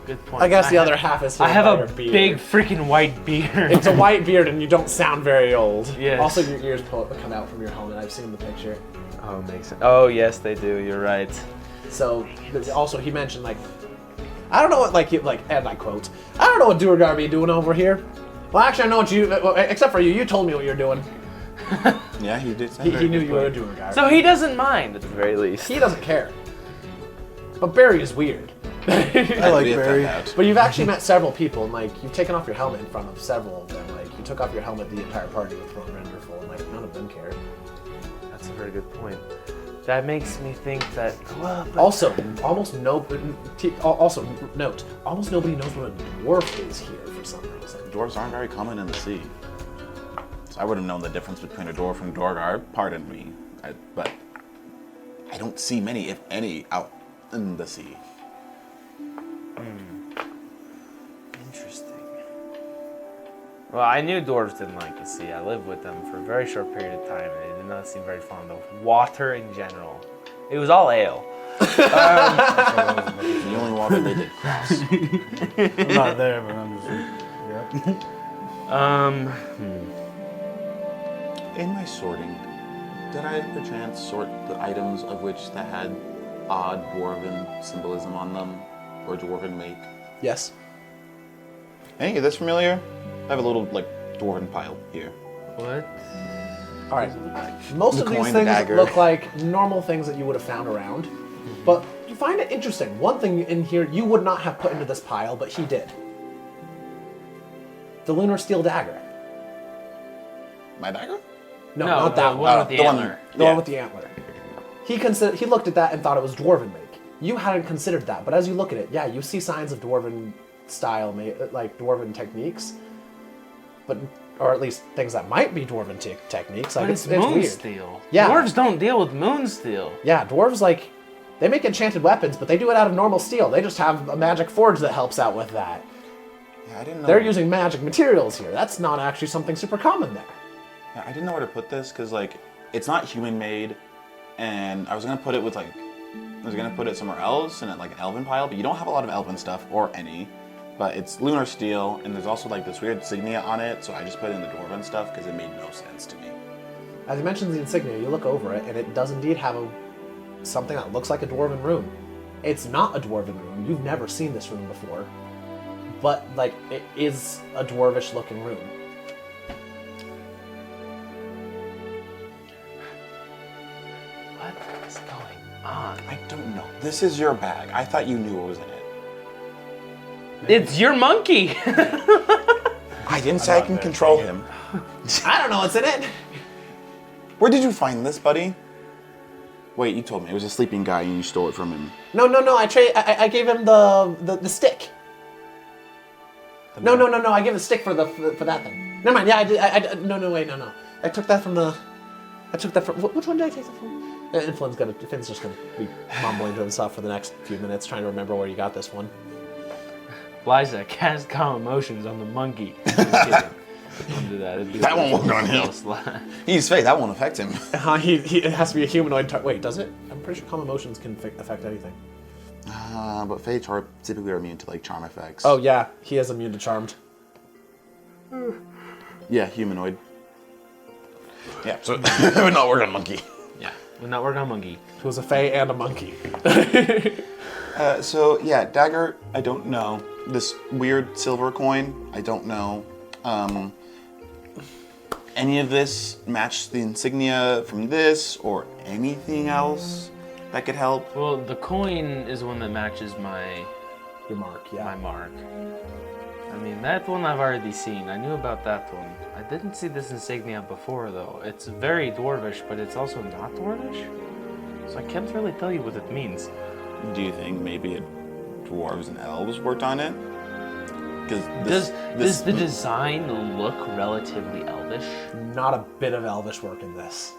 good point. I guess the other half is I hidden have by a your beard. big freaking white beard. It's a white beard and you don't sound very old. Yes. Also, your ears come out from your helmet. I've seen the picture. Oh, makes sense. Oh, yes, they do. You're right. So, also he mentioned like, I don't know what and I quote, I don't know what Duergar be doing over here. Well, actually, I know what you, except for you. You told me what you're doing. Yeah, he did say He knew you were a Duergar. So he doesn't mind at the very least. He doesn't care. But Barry is weird. I like We have Barry. found out. But you've actually met several people, and like you've taken off your helmet in front of several of them. Like you took off your helmet the entire party with Ron Renderful, and like none of them cared. That's a very good point. That makes me think that. Well, but Also, almost nobody knows what a dwarf is here for some reason. Dwarves aren't very common in the sea. So I would have known the difference between a dwarf and a Duergar, pardon me. But I don't see many, if any, out in the sea. interesting. Well, I knew dwarves didn't like the sea. I lived with them for a very short period of time, and they did not seem very fond of water in general. It was all ale. The only water they did cross. I'm not there, but I'm just. Yeah. In my sorting, did I perchance sort the items of which that had odd dwarven symbolism on them, or dwarven make? Yes. Any of this familiar? I have a little, like, dwarven pile here. What? All right. Most The of these coin, the things dagger. look like normal things that you would have found around, but you find it interesting. One thing in here you would not have put into this pile, but he did. The lunar steel dagger. My dagger? No, No, not that the one. one with the the one- antler. The one with the antler. He looked at that and thought it was dwarven make. You hadn't considered that, but as you look at it, yeah, you see signs of dwarven style, like dwarven techniques, but or at least things that might be dwarven techniques. Like But it's weird. moonsteel. Yeah. Dwarves don't deal with moonsteel. Yeah, dwarves like they make enchanted weapons, but they do it out of normal steel. They just have a magic forge that helps out with that. Yeah, I didn't know. They're using magic materials here. That's not actually something super common there. Yeah, I didn't know where to put this because, like, it's not human made, and I was gonna put it with somewhere else in like an elven pile, but you don't have a lot of elven stuff or any. But it's lunar steel, and there's also like this weird insignia on it, so I just put in the dwarven stuff because it made no sense to me. As you mentioned the insignia, you look over it, and it does indeed have something that looks like a dwarven rune. It's not a dwarven rune. You've never seen this rune before, but like it is a dwarvish-looking rune. What is going on? I don't know. This is your bag. I thought you knew what was in it. It's your monkey. I didn't say I can control him. I don't know what's in it. Where did you find this, buddy? Wait, you told me it was a sleeping guy and you stole it from him. No. I gave him the stick. No. I gave the stick for that thing. Never mind. Yeah, I did. No. I took that from which one did I take that from? And Finn's just gonna be mumbling to himself for the next few minutes, trying to remember where you got this one. Liza, cast calm emotions on the monkey. Just kidding. Don't do that. It'd be That won't like work on him. slap. He's fake. That won't affect him. It has to be a humanoid. Wait, does it? I'm pretty sure calm emotions can affect anything. But Fates are typically immune to like charm effects. Oh yeah, he is immune to charmed. yeah, humanoid. Yeah, so it would not work on monkey. Yeah, would not work on monkey. Who was a fae and a monkey. So yeah, dagger. I don't know. This weird silver coin. I don't know. Any of this match the insignia from this or anything else that could help? Well, the coin is one that matches my Your mark, yeah. my mark. I mean, that one I've already seen. I knew about that one. I didn't see this insignia before, though. It's very dwarvish, but it's also not dwarvish. So I can't really tell you what it means. Do you think maybe dwarves and elves worked on it? Because Does the design look relatively elvish? Not a bit of elvish work in this.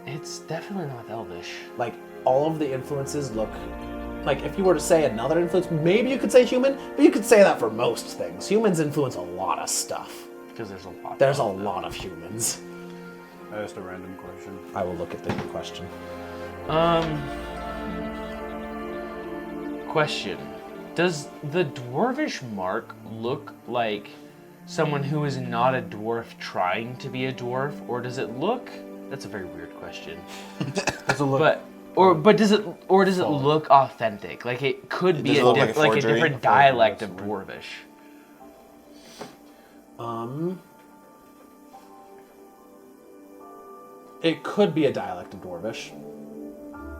It's definitely not elvish. Like, all of the influences look... Like, if you were to say another influence, maybe you could say human, but you could say that for most things. Humans influence a lot of stuff. Because there's a lot. There's a of them. lot of humans. I asked a random question. I will look at the question. Question. Does the dwarvish mark look like someone who is not a dwarf trying to be a dwarf, or does it look? That's a very weird question. Does it look? Does it look authentic? Like it could be Does it look like a like a forgery? different dialect of dwarvish. It could be a dialect of Dwarvish.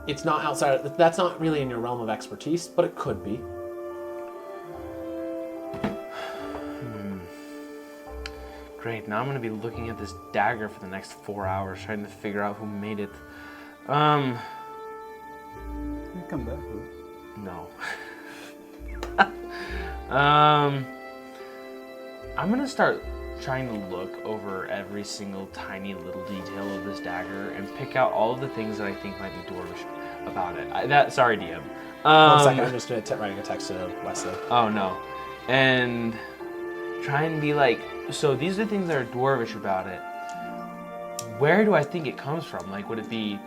It's not outside. That's not really in your realm of expertise, but it could be. Great. Now I'm gonna be looking at this dagger for the next 4 hours, trying to figure out who made it. You come back. No. I'm gonna start trying to look over every single tiny little detail of this dagger and pick out all of the things that I think might be dwarvish about it. Sorry, DM. 1 second, I'm just writing a text to Wesley. Oh no. And try and be like, so these are the things that are dwarvish about it. Where do I think it comes from? Like, would it be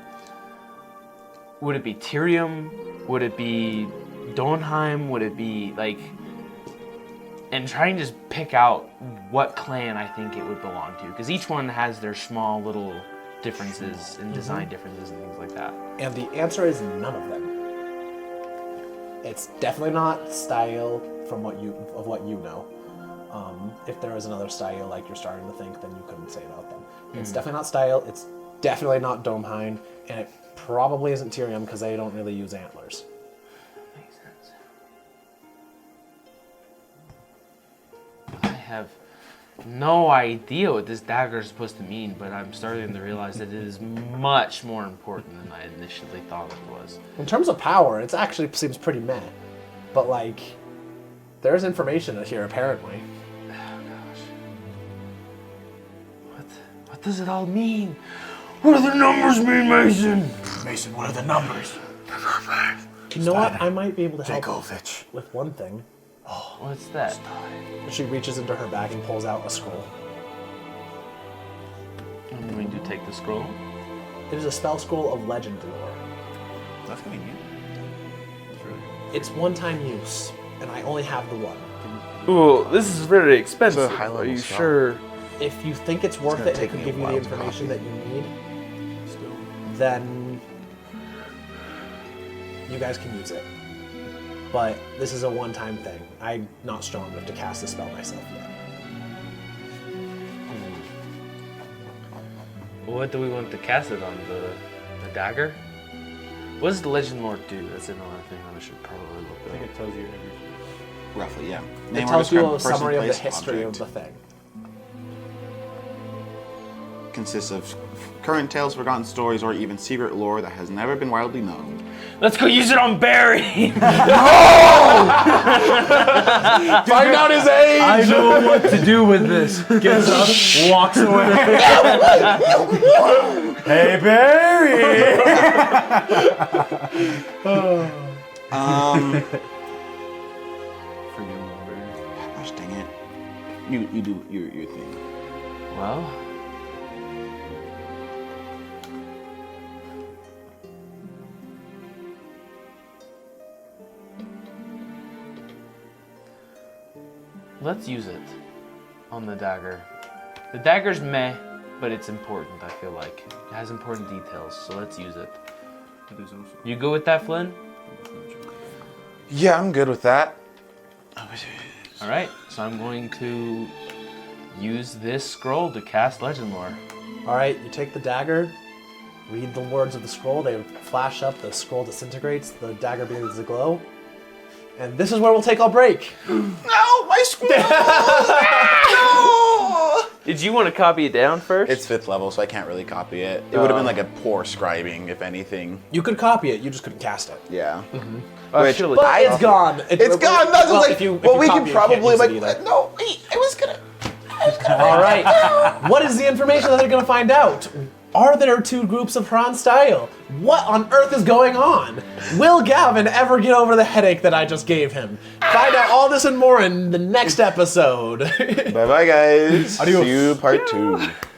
Tyrium? Would it be Donheim? Would it be like, and try and just pick out what clan I think it would belong to, because each one has their small little differences and design differences and things like that. And the answer is none of them. It's definitely not style from what you know. If there is another style like you're starting to think, then you couldn't say about them. It's definitely not style. It's definitely not Domhind, and it probably isn't Tyrium because they don't really use antlers. Makes sense. I have no idea what this dagger is supposed to mean, but I'm starting to realize that it is much more important than I initially thought it was. In terms of power, it actually seems pretty meh. But like, there's information here apparently. What does it all mean? What do the numbers mean, Mason? Mason, what are the numbers? You know what? I might be able to help Jakovich. with one thing. What's that? She reaches into her bag and pulls out a scroll. I'm going to take the scroll. It is a spell scroll of legend lore. That's convenient. It's one-time use, and I only have the one. Ooh, this is very expensive. It's a high-level Are you spell. sure? If you think it's worth gonna it and it take could me a give you the while to information copy. that you need, then you guys can use it. But this is a one-time thing. I'm not strong enough to cast the spell myself yet. What do we want to cast it on? The dagger? What does the legend lore do? That's another thing I should probably I look think up. it tells you everything. Roughly, yeah. It Name or tells you describe a person, summary of the place, history object. of the thing. Consists of current tales, forgotten stories, or even secret lore that has never been widely known. Let's go use it on Barry! Find out his age! I know what to do with this. Gets up, walks away. Hey, Barry! Forgive me, Barry. Gosh dang it. You do your thing. Well, let's use it on the dagger. The dagger's meh, but it's important, I feel like. It has important details, so let's use it. It is also. You go with that, Flynn? Yeah, I'm good with that. Alright, so I'm going to use this scroll to cast Legend Lore. Alright, you take the dagger, read the words of the scroll, they flash up, the scroll disintegrates, the dagger begins to glow. And this is where we'll take our break. No, my scroll! No! Did you want to copy it down first? It's 5th level, so I can't really copy it. It would have been like a poor scribing, if anything. You could copy it, you just couldn't cast it. Yeah. I should've- But it's gone. It's gone. That's well, like. if you well, we copy can it, you can't probably use like. it either. No, wait. I was gonna. All right. What is the information that they're going to find out? Are there two groups of Hran style? What on earth is going on? Will Gavin ever get over the headache that I just gave him? Find out all this and more in the next episode. Bye bye, guys. Adios. See you part 2.